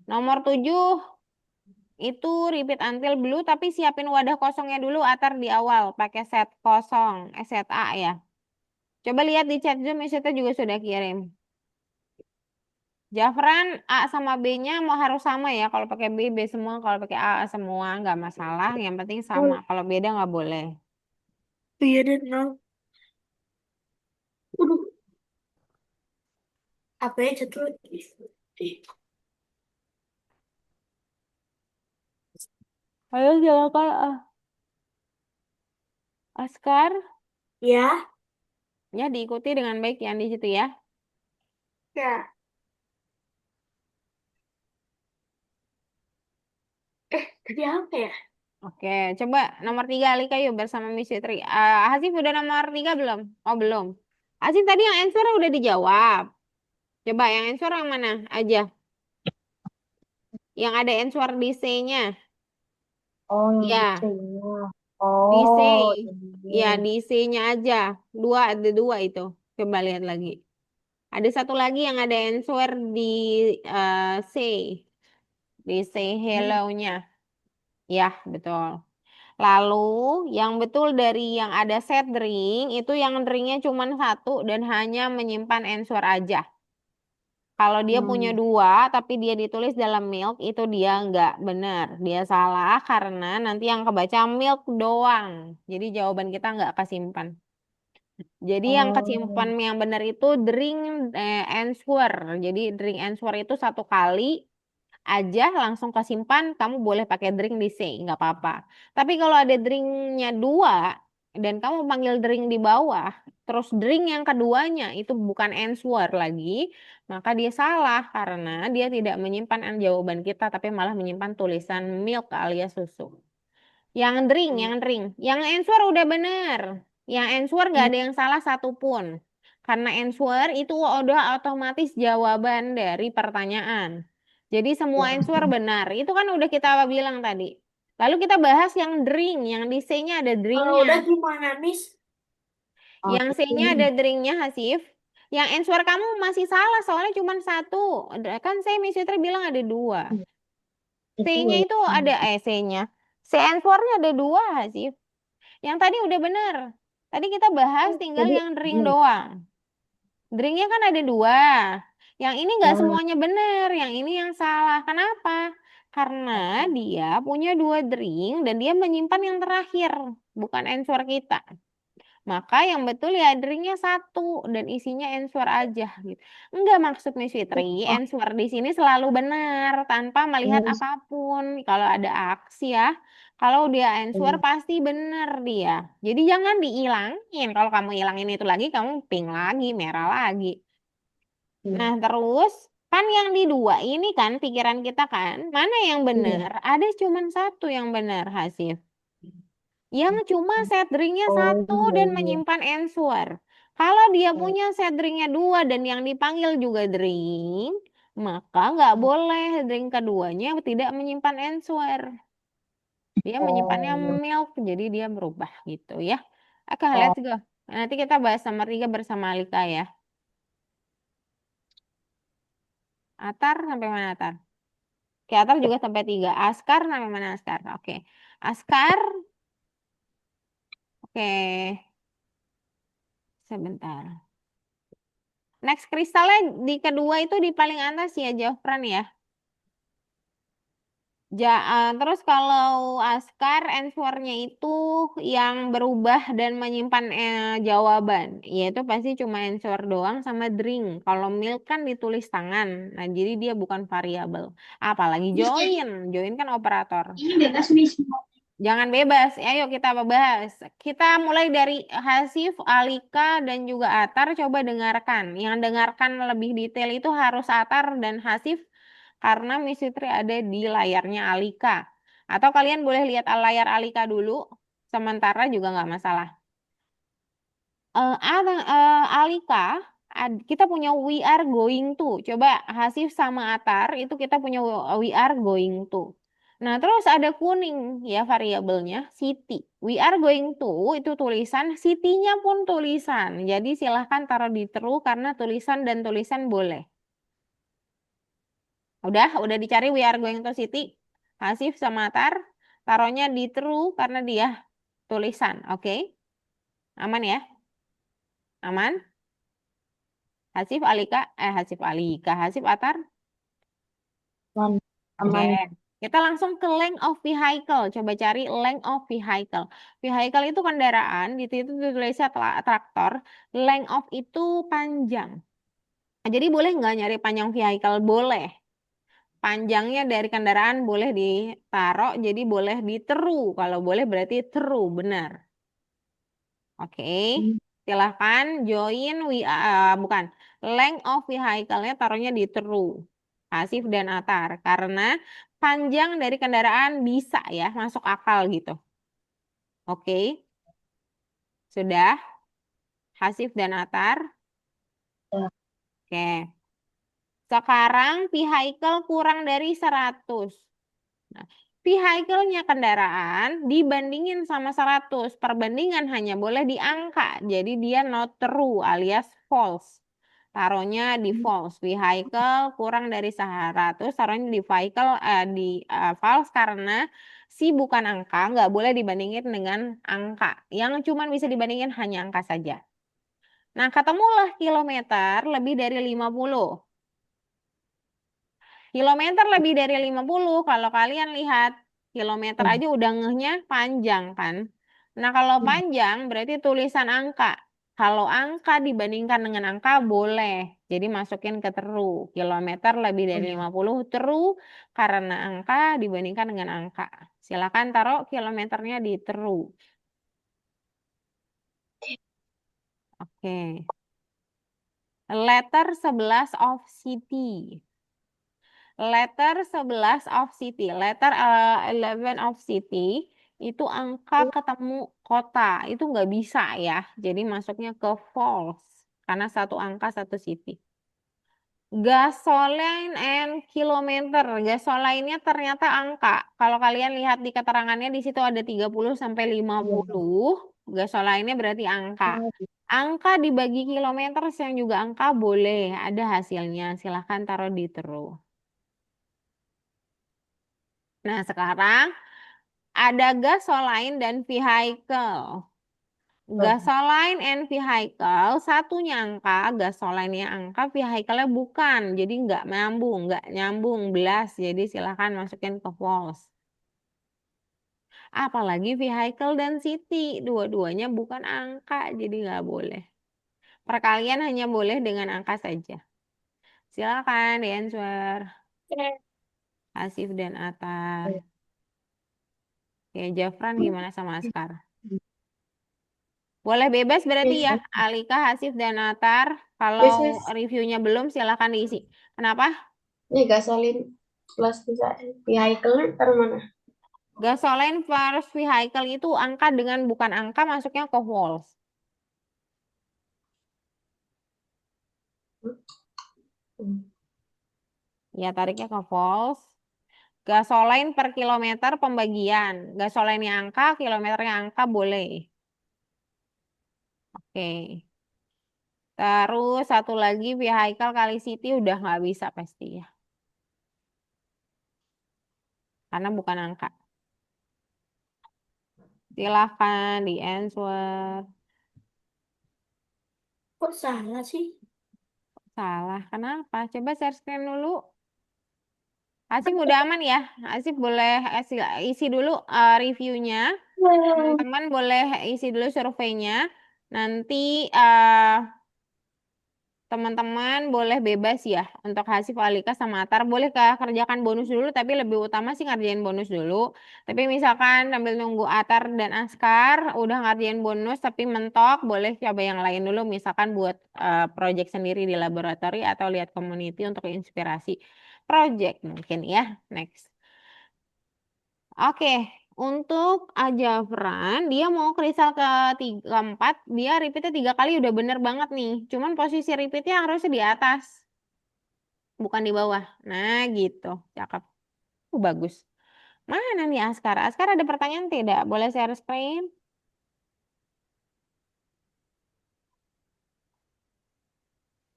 Nomor 7 itu repeat until blue tapi siapin wadah kosongnya dulu atar di awal pakai set kosong, set A ya. Coba lihat di chat Zoom Miss juga sudah kirim. Jafran A sama B-nya mau harus sama ya. Kalau pakai B, B semua. Kalau pakai A, semua nggak masalah. Yang penting sama. Kalau beda nggak boleh. Iya deh, no. Waduh, apa ya jatuh? Ayo silakan, Askar. Ya, Ya, diikuti dengan baik yang di situ ya. ya. Tadi apa ya? Oke, coba nomor 3 Alika yuk bersama Miss Fitri. Hasif udah nomor 3 belum? Oh, belum. Hasif tadi yang answer udah dijawab. Coba yang answer yang mana aja? Yang ada answer di C-nya. Oh, yang di Ya, C-nya. di C. Oh, Ya, ini. di C-nya aja. Dua, ada dua itu. Coba lihat lagi. Ada satu lagi yang ada answer di C. Di say hello-nya. Ya, betul. Lalu yang betul dari yang ada set drink itu yang drinknya cuma satu dan hanya menyimpan answer aja. Kalau dia punya Hmm. dua tapi dia ditulis dalam milk itu dia nggak benar. Dia salah karena nanti yang kebaca milk doang. Jadi jawaban kita nggak kesimpan. Jadi yang Oh, kesimpan yang benar itu drink answer. Jadi drink answer itu satu kali aja langsung kesimpan, kamu boleh pakai drink di C, nggak apa-apa. Tapi kalau ada drinknya dua dan kamu panggil drink di bawah, terus drink yang keduanya itu bukan answer lagi, maka dia salah karena dia tidak menyimpan jawaban kita, tapi malah menyimpan tulisan milk alias susu. Yang answer udah bener. Yang answer nggak hmm. ada yang salah satupun. Karena answer itu udah otomatis jawaban dari pertanyaan. Jadi semua answer benar. Itu kan udah kita bilang tadi. Lalu kita bahas yang drink. Yang di C-nya ada Kalau drinknya. udah gimana, Miss? Oh, Yang C-nya ada drinknya, Hasif. Yang answer kamu masih salah soalnya cuma satu. Kan saya Miss Fitri bilang ada dua. itu C-nya ya. itu ada, C-nya. C answernya ada dua, Hasif. Yang tadi udah bener. Tadi kita bahas tinggal Tadi yang drink benar. doang. Drinknya kan ada dua. Yang ini nggak Oh, semuanya bener. Yang ini yang salah. Kenapa? Karena dia punya dua drink dan dia menyimpan yang terakhir. Bukan answer kita. Maka yang betul ya drinknya satu dan isinya answer aja gitu. Enggak maksud Miss Fitri, oh, answer di sini selalu benar tanpa melihat benar. apapun. Kalau ada aksi ya, kalau dia answer Benar. pasti benar dia. Jadi jangan dihilangin. Kalau kamu hilangin itu lagi, kamu pink lagi, merah lagi. Iya. Nah terus kan yang di dua ini kan pikiran kita kan, mana yang Iya. benar? Ada cuman satu yang benar hasil. Yang cuma set drinknya Oh, satu iya, dan iya. menyimpan answer. Kalau dia Oh, punya set drinknya dua dan yang dipanggil juga drink, maka nggak boleh drink keduanya tidak menyimpan answer. Dia menyimpannya oh, milk, jadi dia berubah gitu ya. Oke, oh, let's go. Nanti kita bahas nomor 3 bersama Alika ya. Atar sampai mana Atar? Oke, Atar juga sampai 3. Askar sampai mana Askar? Oke. Askar, oke. Sebentar. Next kristalnya di kedua itu di paling atas ya, Jofran ya. Terus kalau Askar answernya itu yang berubah dan menyimpan jawaban, yaitu pasti cuma answer doang sama drink. Kalau milk kan ditulis tangan, nah jadi dia bukan variabel. Apalagi join, join kan operator. ini bebas Miss. Jangan bebas. Ayo kita bahas. Kita mulai dari Hasif, Alika, dan juga Atar. Coba dengarkan. Yang dengarkan lebih detail itu harus Atar dan Hasif karena Miss Fitri ada di layarnya Alika. Atau kalian boleh lihat layar Alika dulu. Sementara juga nggak masalah. Alika, kita punya we are going to. Coba Hasif sama Atar itu kita punya we are going to. Nah, terus ada kuning ya variabelnya city. We are going to itu tulisan, city-nya pun tulisan. Jadi silahkan taruh di true karena tulisan dan tulisan boleh. Udah dicari we are going to city. Hasif sama Atar taruhnya di true karena dia tulisan. Oke? Aman ya? Aman? Hasif Atar. Aman, Oke, aman. kita langsung ke length of vehicle. Coba cari length of vehicle. Vehicle itu kendaraan, gitu itu tulisnya traktor. Length of itu panjang. Nah, jadi boleh nggak nyari panjang vehicle? Boleh. Panjangnya dari kendaraan boleh ditaruh, jadi boleh diteru. Kalau boleh berarti teru, benar. Oke, silahkan join, bukan, length of vehicle-nya taruhnya di teru. Hasif dan Atar. Karena panjang dari kendaraan bisa ya, masuk akal gitu. Oke, sudah. Hasif dan Atar. Ya. Oke. Sekarang vehicle kurang dari 100. Nah, vehicle-nya kendaraan dibandingin sama 100. Perbandingan hanya boleh di angka. Jadi dia not true alias false. Taruhnya di false. Vehicle kurang dari 100. Taruhnya di vehicle false karena si bukan angka nggak boleh dibandingin dengan angka. Yang cuma bisa dibandingin hanya angka saja. Nah, ketemulah kilometer lebih dari 50. Kilometer lebih dari 50, kalau kalian lihat kilometer aja udah ngehnya panjang kan. Nah, kalau panjang berarti tulisan angka. Kalau angka dibandingkan dengan angka boleh. Jadi masukin ke teru. Kilometer lebih dari 50 teru karena angka dibandingkan dengan angka. Silakan taruh kilometernya di teru. Oke. Letter 11 of city. Letter 11 of city. Letter 11 of city itu angka ketemu kota. Itu nggak bisa ya. Jadi masuknya ke false. Karena satu angka satu city. Gasoline and kilometer. Gasoline-nya ternyata angka. Kalau kalian lihat di keterangannya di situ ada 30 sampai 50. Gasoline-nya berarti angka. Angka dibagi kilometer yang juga angka boleh. Ada hasilnya. Silahkan taruh di terus. Nah, sekarang ada gasoline dan vehicle. Gasoline and vehicle, satunya angka, gasoline-nya angka, vehicle-nya bukan. Jadi nggak nyambung belas. Jadi silahkan masukin ke false. Apalagi vehicle dan city, dua-duanya bukan angka, jadi nggak boleh. Perkalian hanya boleh dengan angka saja. Silakan di answer. Asif dan Atar. Oke, Jafran gimana sama Askar? Boleh bebas berarti ya, Alika, Hasif, dan Natar. Kalau Yes. reviewnya belum, silakan diisi. Kenapa? Ini gasolin plus bisa vehicle-nya taruh mana? Gasoline plus vehicle itu angka dengan bukan angka masuknya ke false. Ya, tariknya ke false. Gasoline per kilometer pembagian. Gasoline-nya angka, kilometernya angka boleh. Oke. Terus satu lagi vehicle kali city udah nggak bisa pasti ya. Karena bukan angka. Silahkan di answer. Kok salah sih? Salah, kenapa? Coba share screen dulu. Asif udah aman ya? Asif boleh isi dulu reviewnya. Teman-teman boleh isi dulu surveinya. Nanti teman-teman boleh bebas ya untuk Hasif, Alika, sama Atar. Boleh kerjakan bonus dulu, tapi lebih utama sih ngerjain bonus dulu. Tapi misalkan sambil nunggu Atar dan Askar udah ngerjain bonus tapi mentok, boleh coba yang lain dulu. Misalkan buat project sendiri di laboratori atau lihat community untuk inspirasi project mungkin ya. Next. Oke, untuk Ajafran, dia mau kristal ke-4, dia repeatnya 3 kali udah bener banget nih. Cuman posisi repeatnya harusnya di atas, bukan di bawah. Nah gitu, cakep. Bagus. Mana nih Askar? Askar ada pertanyaan tidak? Boleh share screen?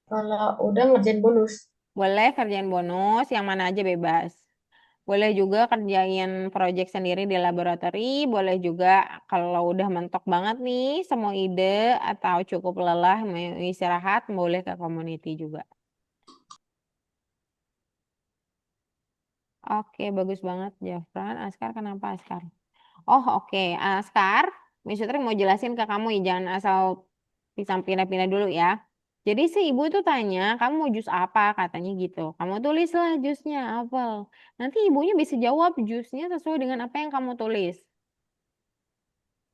Kalau udah ngerjain bonus. Boleh kerjaan bonus, yang mana aja bebas. Boleh juga kerjain project sendiri di laboratori, boleh juga kalau udah mentok banget nih semua ide atau cukup lelah mau istirahat, boleh ke community juga. Oke, bagus banget Jafran. Askar kenapa Askar? Oh oke, Askar, Miss Sutri mau jelasin ke kamu ya, jangan asal pisang pindah-pindah dulu ya. Jadi si ibu itu tanya, kamu mau jus apa? Katanya gitu. Kamu tulislah jusnya apel. Nanti ibunya bisa jawab jusnya sesuai dengan apa yang kamu tulis.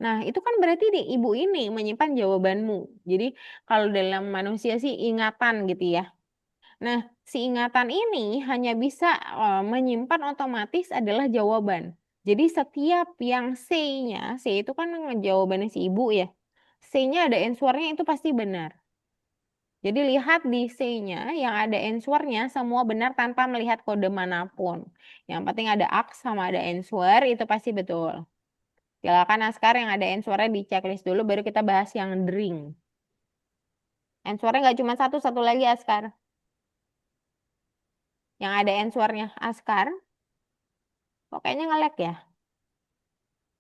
Nah, itu kan berarti di ibu ini menyimpan jawabanmu. Jadi kalau dalam manusia sih ingatan gitu ya. Nah, si ingatan ini hanya bisa menyimpan otomatis adalah jawaban. Jadi setiap yang C-nya, C itu kan jawabannya si ibu ya. C-nya ada answer-nya itu pasti benar. Jadi lihat di C-nya yang ada answer-nya semua benar tanpa melihat kode manapun. Yang penting ada aks sama ada answer itu pasti betul. Silakan Askar yang ada answer-nya di checklist dulu baru kita bahas yang drink. Answer-nya nggak cuma satu, satu lagi Askar. Yang ada answer-nya Askar. Kok kayaknya nge-lag ya?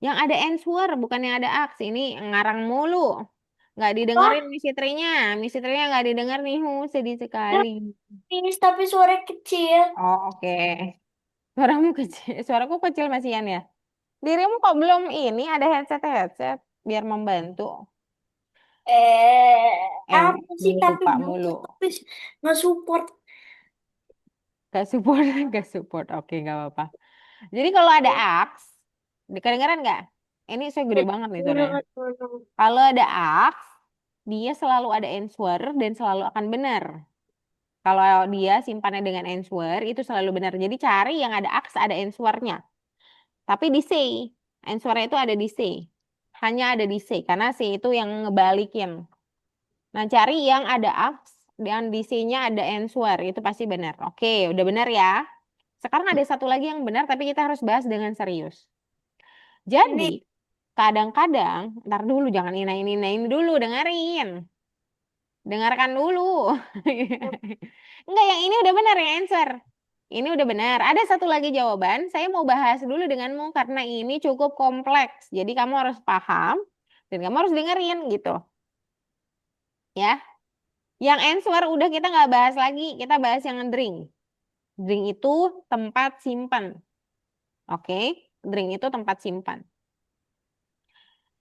Yang ada answer, bukan yang ada aks. Ini ngarang mulu. Nggak didengerin Wah, Misi Trinya. Misi Trinya nggak didengar nih. Sedih sekali. Miss, tapi suara kecil. Oh, oke. Suaramu kecil. Suaraku kecil Mas Ian ya? Dirimu kok belum ini ada headset-headset biar membantu. Apa sih tapi Lupa mulu. Bluetooth tapi nggak support. Gak support, gak support. Oke, gak apa-apa. Jadi kalau ada aks, kedengeran nggak? Ini saya gede banget nih suaranya. Kalau ada aks, dia selalu ada answer dan selalu akan benar. Kalau dia simpannya dengan answer, itu selalu benar. Jadi cari yang ada aks, ada answernya. Tapi di C, answernya itu ada di C. Hanya ada di C, karena C itu yang ngebalikin. Nah, cari yang ada aks, dan di C-nya ada answer. Itu pasti benar. Oke, udah benar ya. Sekarang ada satu lagi yang benar, tapi kita harus bahas dengan serius. Jadi, Ini kadang-kadang, ntar dulu, jangan inain dulu, dengerin. Dengarkan dulu. Enggak, yang ini udah benar ya answer. Ini udah benar. Ada satu lagi jawaban. Saya mau bahas dulu denganmu karena ini cukup kompleks. Jadi kamu harus paham dan kamu harus dengerin gitu. Ya. Yang answer udah kita nggak bahas lagi. Kita bahas yang drink. Drink itu tempat simpan. Oke. Drink itu tempat simpan.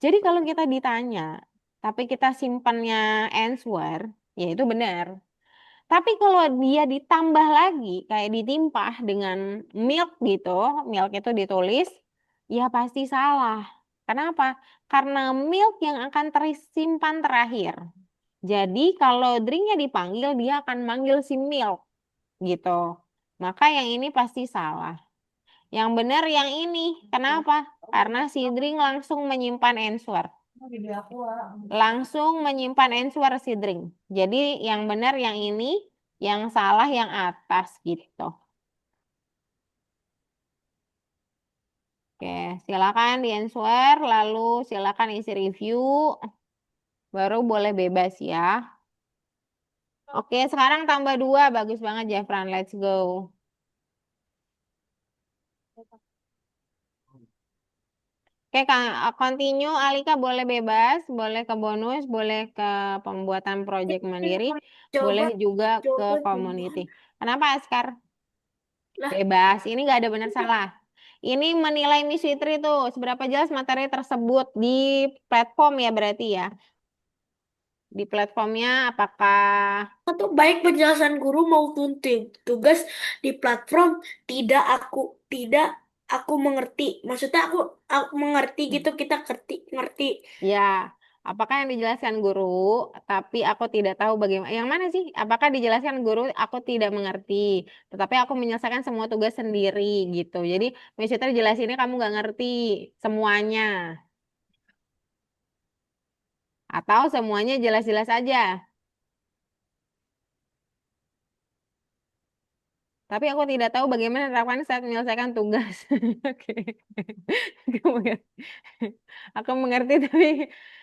Jadi kalau kita ditanya, tapi kita simpannya answer, ya itu benar. Tapi kalau dia ditambah lagi, kayak ditimpah dengan milk gitu, milk itu ditulis, ya pasti salah. Kenapa? Karena milk yang akan tersimpan terakhir. Jadi kalau drinknya dipanggil, dia akan manggil si milk gitu. Maka yang ini pasti salah. Yang benar yang ini. Kenapa? Karena si drink langsung menyimpan answer. Langsung menyimpan answer si drink. Jadi yang benar yang ini, yang salah yang atas gitu. Oke, silakan di answer, lalu silakan isi review, baru boleh bebas ya. Oke, sekarang tambah 2, bagus banget Jafran, let's go. Oke, continue, Alika boleh bebas, boleh ke bonus, boleh ke pembuatan project mandiri, boleh jawaban juga ke jawaban community. Kenapa, Askar? lah. Bebas. Ini nggak ada benar salah. Ini menilai Miss Fitri tuh seberapa jelas materi tersebut di platform ya berarti ya. Di platformnya apakah Satu baik penjelasan guru maupun tugas di platform tidak aku mengerti. Maksudnya aku mengerti gitu kita ngerti. ya apakah yang dijelaskan guru tapi aku tidak tahu bagaimana. Yang mana sih? Apakah dijelaskan guru aku tidak mengerti, tetapi aku menyelesaikan semua tugas sendiri gitu. Jadi Miss Fitri jelasinnya kamu nggak ngerti semuanya atau semuanya jelas-jelas aja. Tapi aku tidak tahu bagaimana terapkan saat menyelesaikan tugas. Oke. Aku mengerti. Aku mengerti, tapi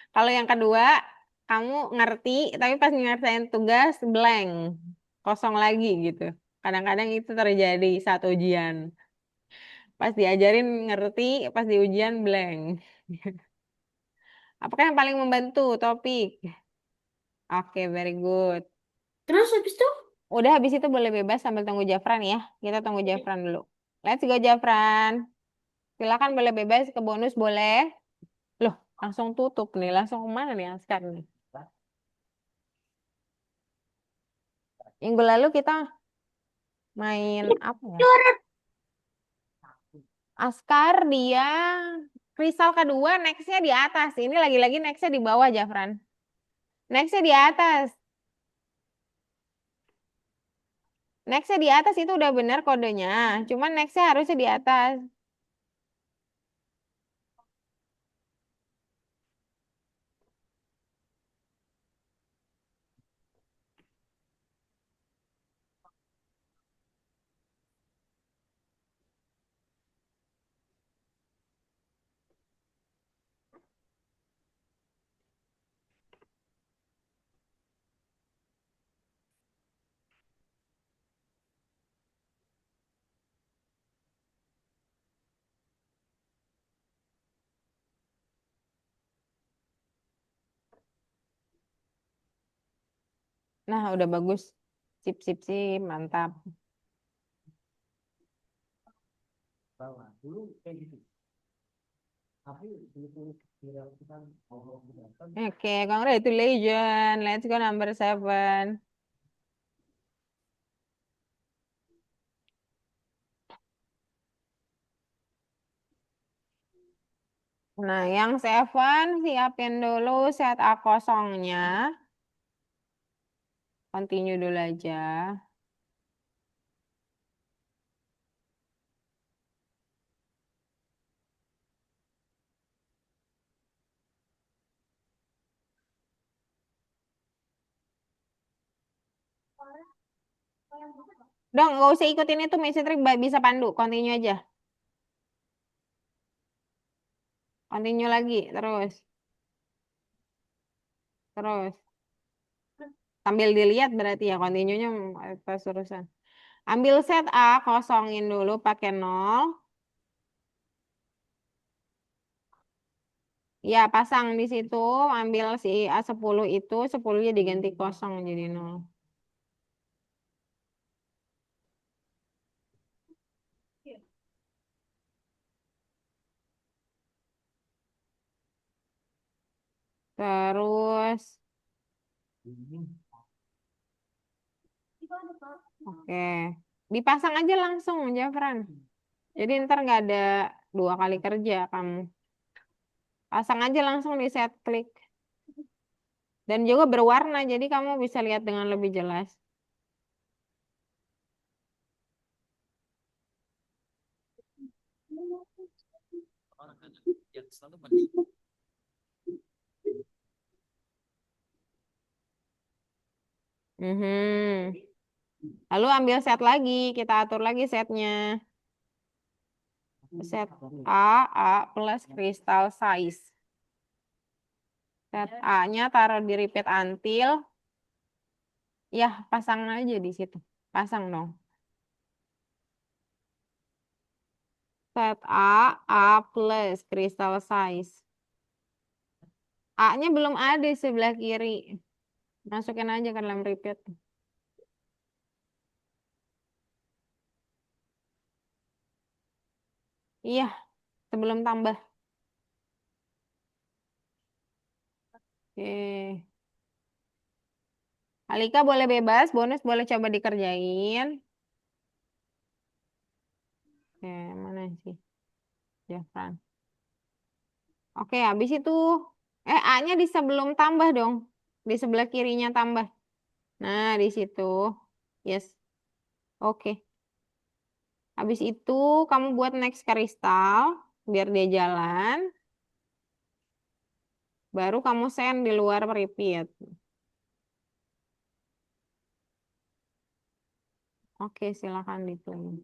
kalau yang kedua, kamu ngerti, tapi pas nyelesain tugas blank, kosong lagi gitu. Kadang-kadang itu terjadi saat ujian. Pas diajarin ngerti, pas di ujian blank. Apakah yang paling membantu topik? Oke, very good. Terus habis itu Udah habis itu boleh bebas sambil tunggu Jafran ya. Kita tunggu Jafran dulu. Let's go Jafran. Silakan boleh bebas ke bonus boleh. Loh, langsung tutup nih. Langsung kemana nih sekarang nih? Minggu lalu kita main apa ya? Askar dia kristal kedua nextnya di atas. Ini lagi-lagi nextnya di bawah, Jafran. Nextnya di atas. Nextnya di atas itu udah benar kodenya. Cuman nextnya harusnya di atas. Nah, udah bagus. Sip, sip, sip. Mantap. Bawah dulu kayak gitu. Tapi begitu kita ngobrol datang, Oke, congratulations. Let's go number 7. Nah, yang 7 siapin dulu set A kosongnya. Continue dulu aja. Udah, nggak usah ikutin itu Miss Trik bisa pandu. Continue aja. Continue lagi, terus. Terus. Sambil dilihat berarti ya, continue-nya pas urusan. Ambil set A, kosongin dulu pakai 0. Ya, pasang di situ, ambil si A10 itu, 10-nya diganti kosong jadi 0. Terus, oke. Dipasang aja langsung, Jafran. Jadi ntar nggak ada 2 kali kerja kamu. Pasang aja langsung di set klik. Dan juga berwarna, jadi kamu bisa lihat dengan lebih jelas. yang selalu mending Mhm. Lalu ambil set lagi, kita atur lagi setnya. Set A plus crystal size. Set A-nya taruh di repeat until. Ya, pasang aja di situ. Pasang dong. Set A plus crystal size. A-nya belum ada di sebelah kiri. Masukin aja ke dalam repeat. Iya, sebelum tambah. Oke. Alika boleh bebas, bonus boleh coba dikerjain. Oke, mana sih? Jafran. Oke, habis itu A-nya di sebelum tambah dong. Di sebelah kirinya tambah. Nah, di situ. Yes. Oke. Habis itu kamu buat next kristal biar dia jalan. Baru kamu send di luar repeat. Oke, silakan ditulis.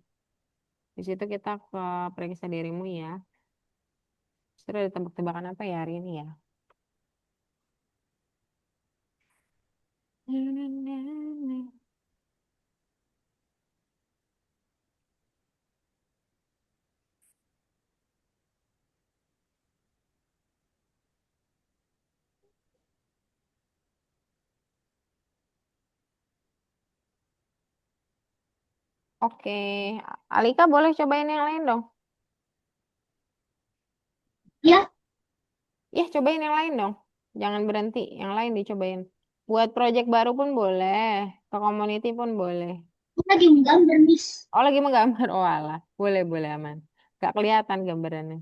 Di situ kita ke periksa dirimu ya. Sudah ada tebak-tebakan apa ya hari ini ya? Oke, Alika boleh cobain yang lain dong. Ya, Ya, cobain yang lain dong. Jangan berhenti, yang lain dicobain. Buat project baru pun boleh. Ke community pun boleh. Lagi menggambar, Miss. Oh, lagi menggambar. Oh, alah. Boleh, boleh aman. Gak kelihatan gambarannya.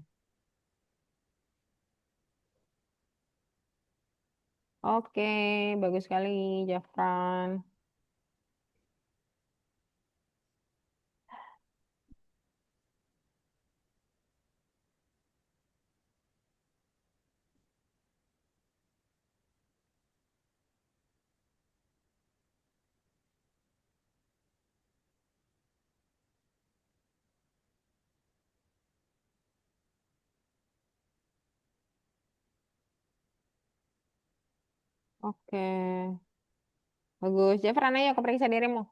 Oke, bagus sekali, Jafran. Oke, bagus. Jafran, ayo keperiksa dirimu.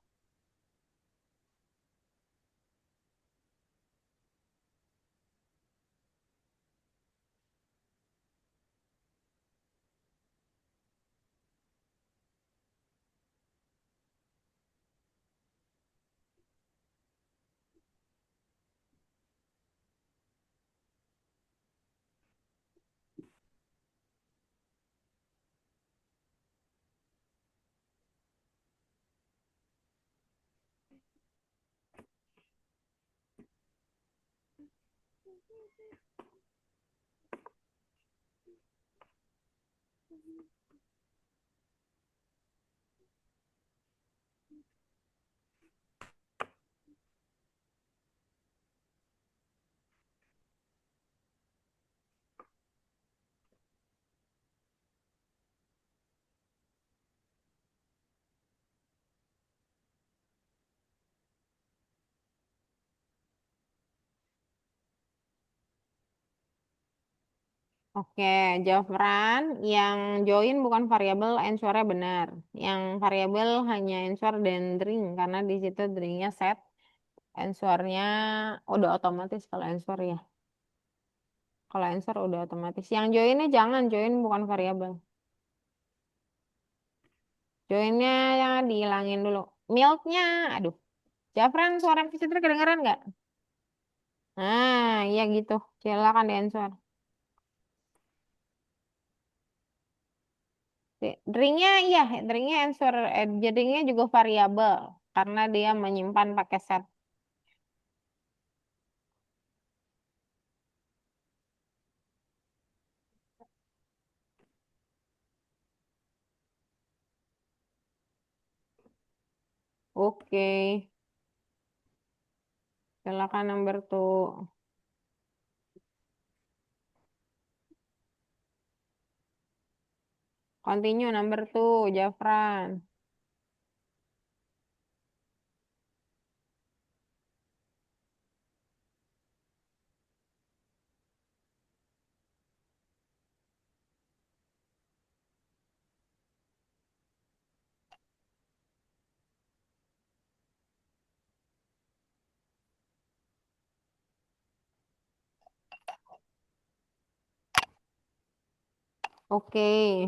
Oke, Jafran, yang join bukan variabel, answernya benar. Yang variabel hanya answer dan string, karena di situ stringnya set. Answernya udah otomatis kalau answer ya. Kalau answer udah otomatis. Yang joinnya jangan, join bukan variabel. Joinnya jangan dihilangin dulu. Milknya, aduh. Jafran, suara Fitri kedengeran nggak? Nah, iya gitu. Silakan di answer. Drinknya iya, drinknya answer, drinknya juga variabel karena dia menyimpan pakai set. Oke, silakan nomor tuh. Continue number two, Jafran. Oke,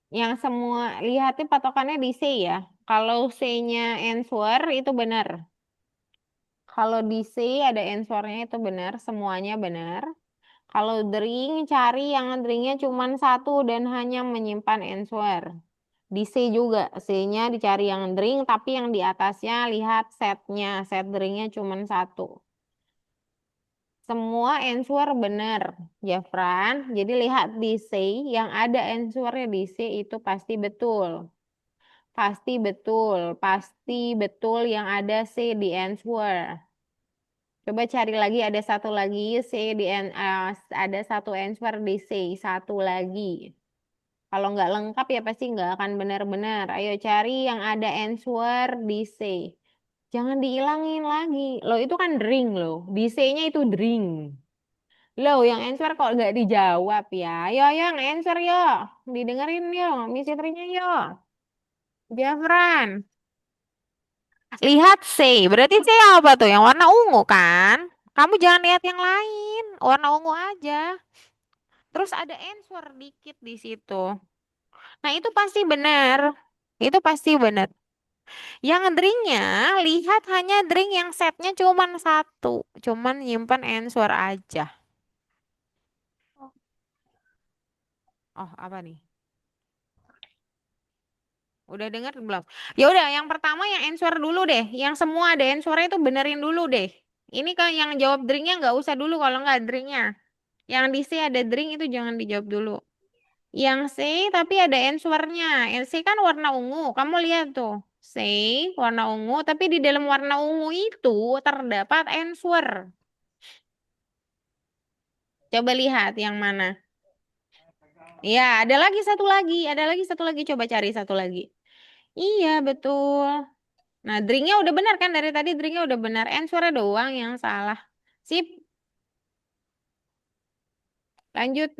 yang semua lihatin patokannya di C ya. Kalau C-nya answer itu benar. Kalau di C ada answernya itu benar, semuanya benar. Kalau drink, cari yang drinknya cuma satu dan hanya menyimpan answer. Di C juga, C-nya dicari yang drink, tapi yang di atasnya lihat setnya, set drinknya cuma satu. Semua answer benar, Jafran. Jadi lihat di C, yang ada answernya di C itu pasti betul. Pasti betul, pasti betul yang ada C di answer. Coba cari lagi ada satu lagi C di ada satu answer di C, satu lagi. Kalau nggak lengkap ya pasti nggak akan benar-benar. Ayo cari yang ada answer di C. Jangan dihilangin lagi. Loh itu kan drink loh. Di C-nya itu drink. Loh yang answer kok nggak dijawab ya. Yo yang answer yo. Didengerin yo. Misi trinya yo. Jafran. Lihat C. Berarti C apa tuh? Yang warna ungu kan? Kamu jangan lihat yang lain. Warna ungu aja. Terus ada answer dikit di situ. Nah, itu pasti benar. Itu pasti benar. Yang drinknya, lihat hanya drink yang setnya cuman satu. Cuman nyimpen answer aja. Oh, apa nih? Udah denger belum? Ya udah, yang pertama yang answer dulu deh. Yang semua ada answernya itu benerin dulu deh. Ini kan yang jawab drinknya nggak usah dulu kalau nggak drinknya. Yang di C ada drink itu jangan dijawab dulu. Yang C tapi ada answernya. C kan warna ungu. Kamu lihat tuh. C warna ungu tapi di dalam warna ungu itu terdapat answer. Coba lihat yang mana. Ya, ada lagi satu lagi. Coba cari satu lagi. Iya, betul. Nah, drinknya udah benar kan dari tadi drinknya udah benar. Answernya doang yang salah. Sip, lanjut.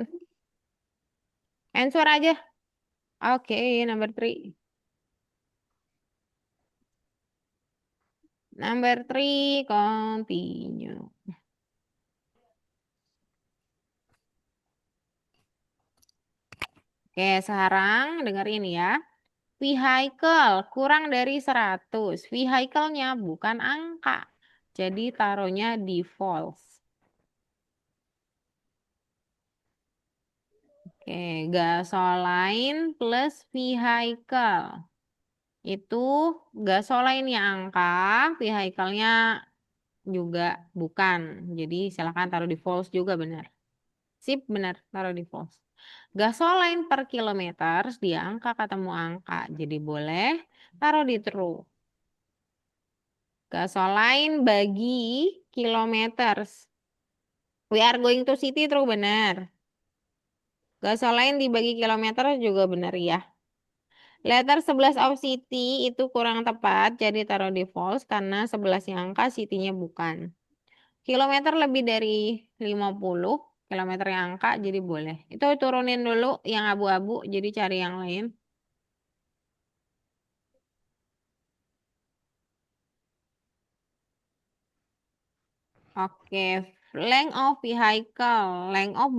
Answer aja. Oke, number three. Number three, continue. Oke, sekarang dengerin ya. Vehicle kurang dari 100. Vehicle-nya bukan angka. Jadi taruhnya di false. Oke, gasoline plus vehicle. Itu gasoline-nya angka, vehicle-nya juga bukan. Jadi silakan taruh di false juga benar. Sip, benar, taruh di false. Gasoline per kilometer dia angka ketemu angka. Jadi boleh taruh di true. Gasoline bagi kilometers. We are going to city true benar. Gasoline dibagi kilometer juga benar ya. Letter 11 of city itu kurang tepat, jadi taruh di false karena 11 yang angka, city-nya bukan. Kilometer lebih dari 50, kilometer yang angka, jadi boleh. Itu turunin dulu yang abu-abu, jadi cari yang lain. Oke, length of vehicle, length of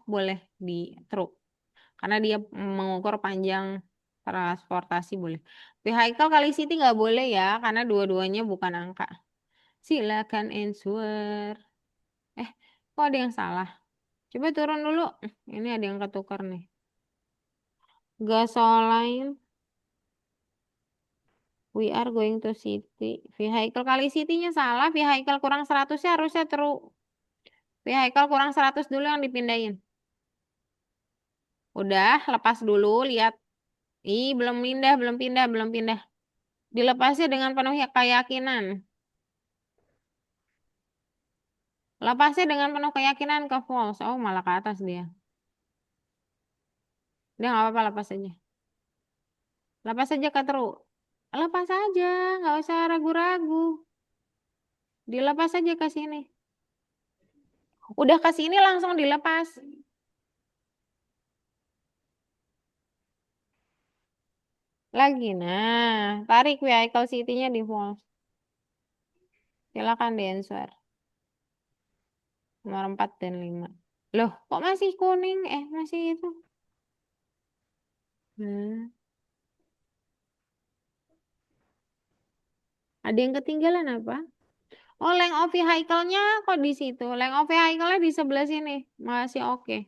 boleh di true. Karena dia mengukur panjang transportasi boleh. Vehicle kali city nggak boleh ya, karena dua-duanya bukan angka. Silakan answer. Kok ada yang salah? Coba turun dulu. Ini ada yang ketukar nih. Gasoline. We are going to city. Vehicle kali city-nya salah. Vehicle kurang 100 ya harusnya true. Vehicle kurang 100 dulu yang dipindahin. Udah, lepas dulu. Lihat. Ih, belum pindah, belum pindah, belum pindah. Dilepasnya dengan penuh keyakinan. Lepasnya dengan penuh keyakinan ke false. Oh, malah ke atas dia. Udah nggak apa-apa, lepas aja. Lepas aja ke true. Lepas aja, nggak usah ragu-ragu. Dilepas aja ke sini. Udah ke sini langsung dilepas. Lagi. Nah, tarik vehicle city-nya di false. Silakan di answer. Nomor 4 dan 5. Loh, kok masih kuning? Masih itu. Hmm. Ada yang ketinggalan apa? Oh, length of vehicle-nya kok di situ? Length of vehicle-nya di sebelah sini. Masih oke.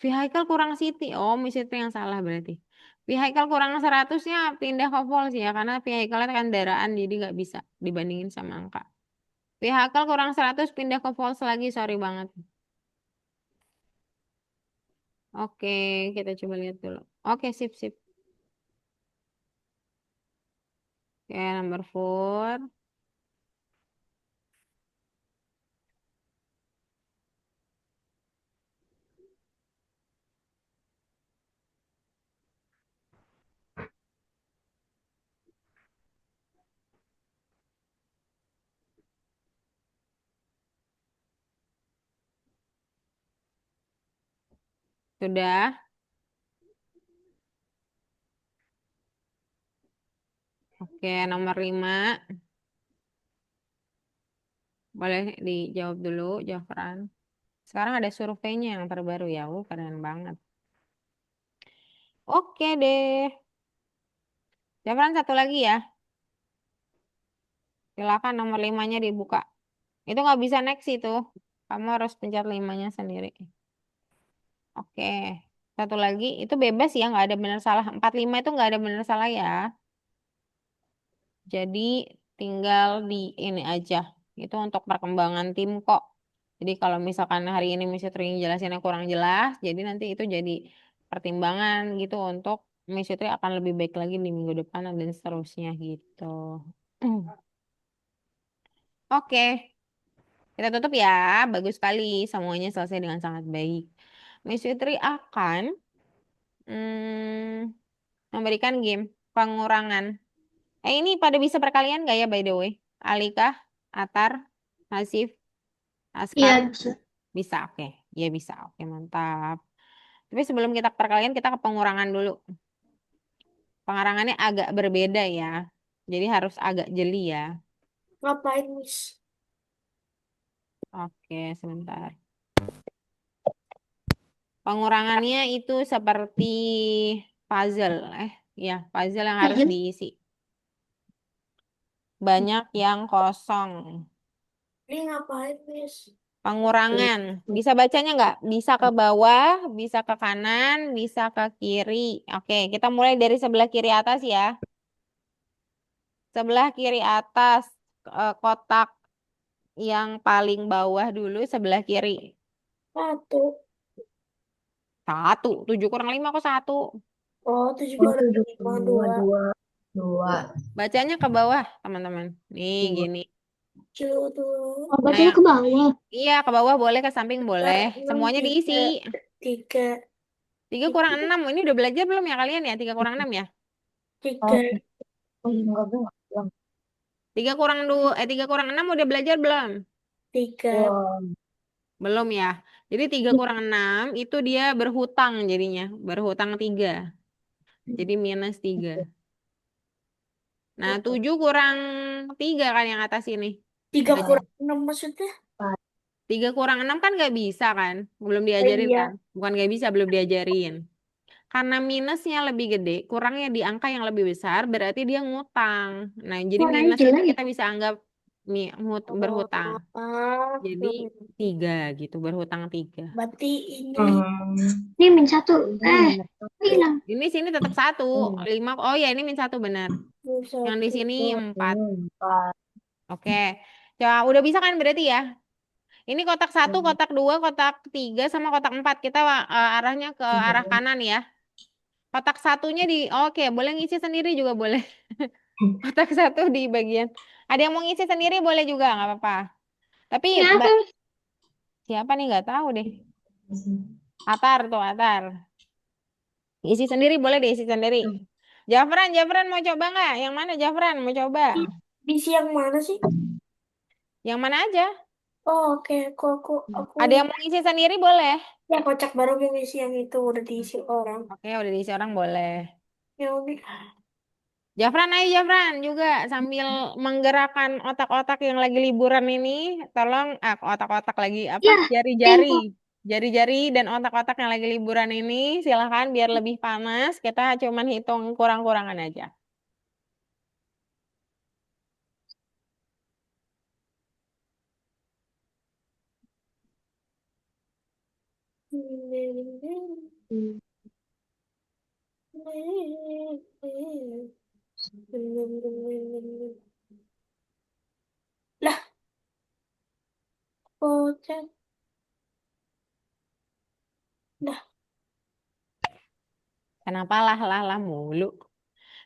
Vehicle kurang city. Oh, miss itu yang salah berarti. Vehicle kurang 100-nya pindah ke false ya. Karena vehicle-nya kendaraan jadi nggak bisa dibandingin sama angka. Vehicle kurang 100 pindah ke false lagi. Sorry banget. Oke, kita coba lihat dulu. Oke, sip, sip. Oke, number 4. Sudah. Oke, nomor 5. Boleh dijawab dulu, Jafran. Sekarang ada surveinya yang terbaru ya. Keren banget. Oke deh. Jafran satu lagi ya. Silakan nomor 5-nya dibuka. Itu nggak bisa next itu. Kamu harus pencet 5-nya sendiri. Oke. Satu lagi, itu bebas ya, nggak ada benar salah. 45 itu nggak ada benar salah ya. Jadi tinggal di ini aja. Itu untuk perkembangan tim kok. Jadi kalau misalkan hari ini Miss Yutri jelasinnya kurang jelas, jadi nanti itu jadi pertimbangan gitu untuk Miss Yutri akan lebih baik lagi di minggu depan dan seterusnya gitu. Oke, kita tutup ya. Bagus sekali, semuanya selesai dengan sangat baik. Miss Yutri akan memberikan game pengurangan. Ini pada bisa perkalian nggak ya by the way? Alika, Atar, Hasif, Iya, Askar, bisa. bisa, oke. Ya bisa, oke mantap. Tapi sebelum kita perkalian, kita ke pengurangan dulu. Pengurangannya agak berbeda ya. Jadi harus agak jeli ya. Ngapain, Miss? Oke, sebentar. Pengurangannya itu seperti puzzle. Ya, puzzle yang harus diisi. Banyak yang kosong. Ini ngapain, Miss? Pengurangan. Bisa bacanya nggak? Bisa ke bawah, bisa ke kanan, bisa ke kiri. Oke, kita mulai dari sebelah kiri atas ya. Sebelah kiri atas kotak yang paling bawah dulu sebelah kiri. 1. Satu. 7 kurang 5 kok satu. Oh, 7 Oh, kurang 5, 2. dua. Bacanya ke bawah, teman-teman. Nih, gini. Kilo 2. Oh, Nah, bacanya yang ke bawah. iya ke bawah boleh, ke samping boleh. 6, Semuanya diisi. 3. 3 kurang 6. Ini udah belajar belum ya kalian ya? 3 kurang 6 ya? 3. Oh, iya, enggak belum. 3 kurang 6 udah belajar belum? 3. Belum ya. Jadi 3 kurang 6 itu dia berhutang jadinya. Berhutang 3. Jadi -3. Nah 7 kurang 3 kan yang atas ini. 3 kurang 6 maksudnya? 3 kurang 6 kan nggak bisa kan. Belum Oh, diajarin iya. kan. Bukan nggak bisa, belum diajarin. Karena minusnya lebih gede, kurangnya di angka yang lebih besar, berarti dia ngutang. Nah, jadi Warnanya minus itu jelek. kita bisa anggap berhutang. Jadi 3 gitu, berhutang 3. Berarti ini Ini -1. Hilang. Ini sini tetap 1. 5. Oh ya, ini -1 benar. Yang di 1. sini 4. Oke. Coba udah bisa kan berarti ya? Ini kotak 1, kotak 2, kotak 3 sama kotak 4. Kita arahnya ke arah kanan ya. Kotak satunya oke, boleh ngisi sendiri juga boleh. Kotak 1 di bagian. Ada yang mau ngisi sendiri boleh juga, nggak apa-apa. Tapi Ini apa? siapa nih nggak tahu deh. Atar tuh, Atar. Isi sendiri boleh diisi sendiri. Jafran mau coba nggak? Yang mana Jafran mau coba? Bisi yang mana sih? Yang mana aja? Oh, oke. Aku Ada yang mau ngisi sendiri boleh. ya kocak baru mau ngisi yang itu udah diisi orang. Oke, udah diisi orang boleh. Ya udah. Jafran, ayo Jafran juga sambil menggerakkan otak-otak yang lagi liburan ini. Tolong, otak-otak lagi apa? Ya, Jari-jari. Jari-jari dan otak-otak yang lagi liburan ini silahkan biar lebih panas. Kita cuman hitung kurang-kurangan aja. Lah, kocak. Lah, Kenapa lah mulu?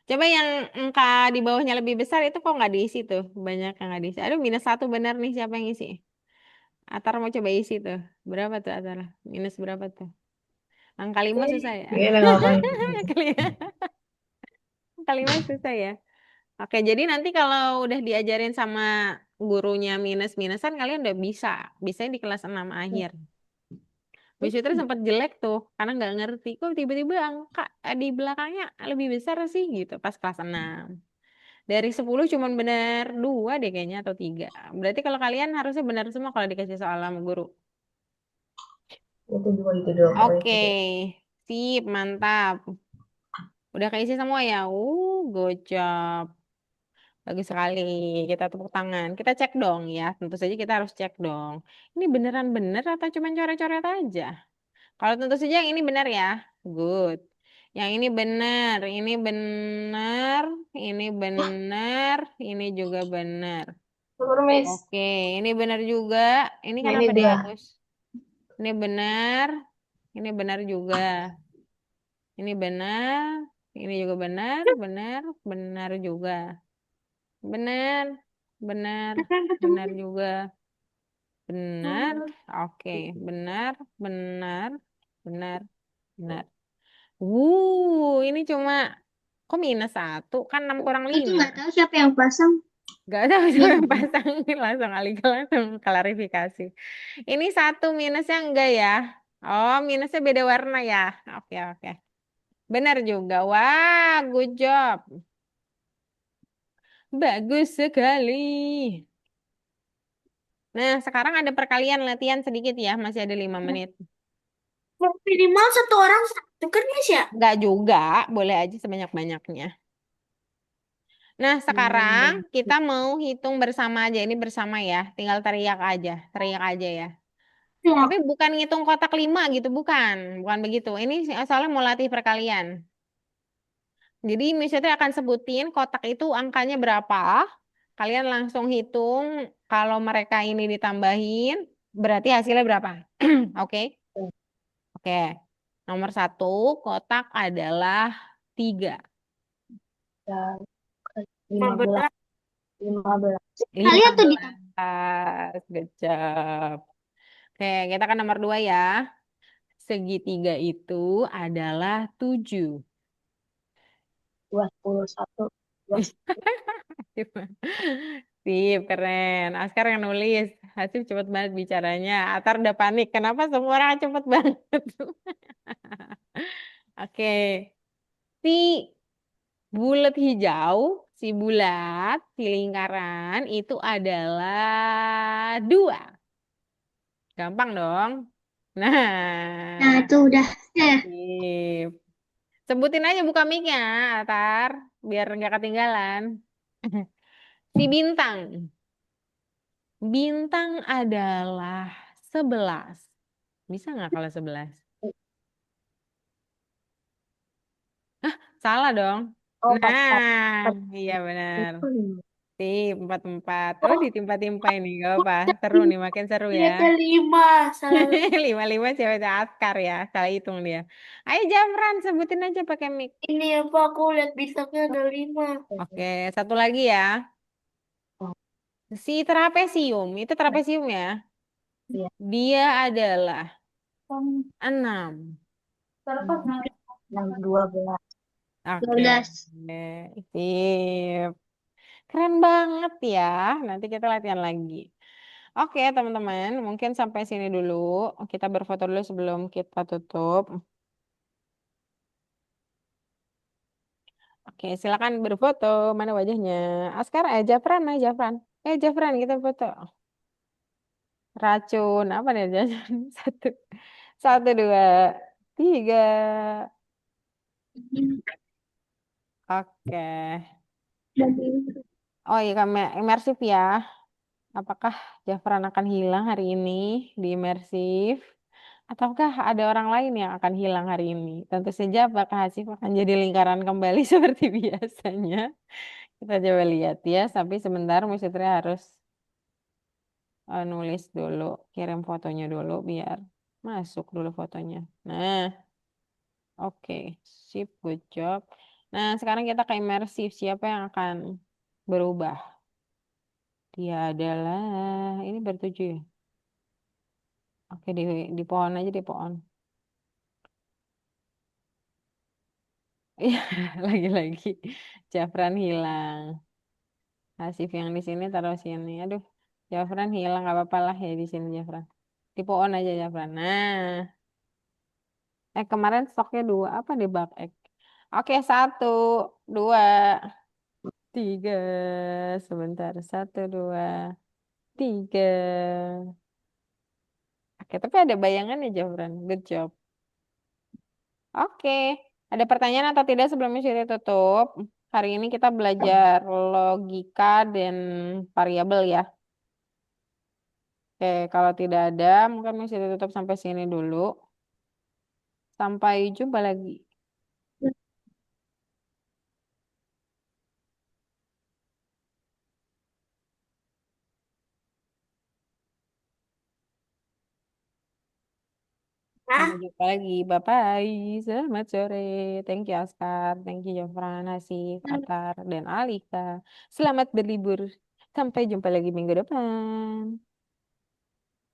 Coba yang angka di bawahnya lebih besar itu kok nggak diisi tuh. Banyak yang nggak diisi. Aduh, -1 benar nih siapa yang isi? Atar mau coba isi tuh. Berapa tuh Atar? Minus berapa tuh? Angka 5 susah ya? Ini ngapain? Angka 5 susah ya? Oke, jadi nanti kalau udah diajarin sama gurunya minus-minusan, kalian udah bisa. Bisanya di kelas 6 akhir. Miss Fitri sempat jelek tuh, karena nggak ngerti. Kok tiba-tiba angka di belakangnya lebih besar sih gitu, pas kelas 6. Dari 10 cuman benar 2 deh kayaknya, atau 3. Berarti kalau kalian harusnya benar semua kalau dikasih soal sama guru. Itu dua. Oke, sip, mantap. Udah keisi semua ya? Good job. Bagus sekali. Kita tepuk tangan. Kita cek dong ya. Tentu saja kita harus cek dong. Ini beneran bener atau cuma coret-coret aja? Kalau tentu saja yang ini benar ya. Good. Yang ini benar, ini benar, ini benar, ini juga benar. Syukur, Miss. Oke, ini benar juga. Ini Nah, ini kenapa 2. dihapus? Ini benar, ini benar juga. Ini benar, ini juga benar, benar, benar juga. Benar, benar, benar juga. Benar, oke. Benar, benar, benar, benar. Ini cuma, kok minus 1? Kan 6 kurang Itu 5. nggak tahu siapa yang pasang. Gak tahu siapa Ini yang pasang. Langsung Alika langsung klarifikasi. Ini 1 minusnya enggak ya? Oh, minusnya beda warna ya? Oke, oke. Benar juga. Wah, good job. Bagus sekali. Nah, sekarang ada perkalian latihan sedikit ya. Masih ada 5 menit. Minimal satu orang satu kan Miss ya? Enggak juga. Boleh aja sebanyak-banyaknya. Nah, sekarang kita mau hitung bersama aja. Ini bersama ya. Tinggal teriak aja. Teriak aja ya. ya. Tapi bukan ngitung kotak 5 gitu. Bukan. Bukan begitu. Ini soalnya mau latih perkalian. Jadi misalnya akan sebutin kotak itu angkanya berapa. Kalian langsung hitung. Kalau mereka ini ditambahin. Berarti hasilnya berapa? Oke. Oke. Nomor 1 kotak adalah 3. 15. 15. Kali atau ditambah? 15. Good job. Oke, kita ke nomor 2 ya. Segitiga itu adalah 7. 21. 21. Sip, keren. Askar yang nulis. Hasib cepet banget bicaranya. Atar udah panik. Kenapa semua orang cepet banget? Oke. Si bulat hijau, si bulat, si lingkaran itu adalah 2. Gampang dong. Nah, Nah, itu udah. Ya. sip. Sebutin aja buka mic-nya, Atar. Biar nggak ketinggalan. Si bintang. Bintang adalah 11. Bisa nggak kalau 11? Salah dong. Oh, 4. Nah, iya benar. Sip, 44. Oh, Oh, ditimpa-timpa ini. Gak apa. Seru nih, makin seru ini ya. ada 5. Salah. 55 cewek Askar ya. Salah hitung dia. Ayo Jamran, sebutin aja pakai mic. Ini apa aku lihat bintangnya ada 5. Oke, satu lagi ya. Si trapesium, itu trapesium ya. Iya. Dia adalah 6. Berapa? 12. Oke. 12. Sip. Keren banget ya. Nanti kita latihan lagi. Oke, teman-teman. Mungkin sampai sini dulu. Kita berfoto dulu sebelum kita tutup. Oke, silakan berfoto. Mana wajahnya? Askar, Jafran, Jafran. Jafran, kita foto. Racun. Apa nih jajan? Satu. Satu, dua, tiga. Oke. Oh iya, kami imersif ya. Apakah Jafran akan hilang hari ini di imersif? Ataukah ada orang lain yang akan hilang hari ini? Tentu saja apakah Hasif akan jadi lingkaran kembali seperti biasanya? Kita coba lihat ya. Tapi sebentar Miss Fitri harus nulis dulu, kirim fotonya dulu biar masuk dulu fotonya. Nah, oke. Sip, good job. Nah, sekarang kita ke imersif. Siapa yang akan berubah? Dia adalah, ini bertujuh ya? Oke, di pohon aja, di pohon. Iya, lagi-lagi Jafran hilang. Hasif yang di sini taruh sini. Aduh, Jafran hilang, nggak apa-apa lah ya di sini Jafran. Di pohon aja Jafran. Nah, kemarin stoknya 2 apa di bak ek? Oke, 1, 2, 3. Sebentar, 1, 2, 3. Oke, tapi ada bayangannya Jafran. Good job. Oke, ada pertanyaan atau tidak sebelumnya saya tutup? Hari ini kita belajar logika dan variabel ya. Oke, kalau tidak ada, mungkin masih tutup sampai sini dulu. Sampai jumpa lagi. Sampai Ah, jumpa lagi. Bye-bye. Selamat sore. Thank you, Oscar. Thank you, Jofran, Hasif, Atar, dan Alika. Selamat berlibur. Sampai jumpa lagi minggu depan.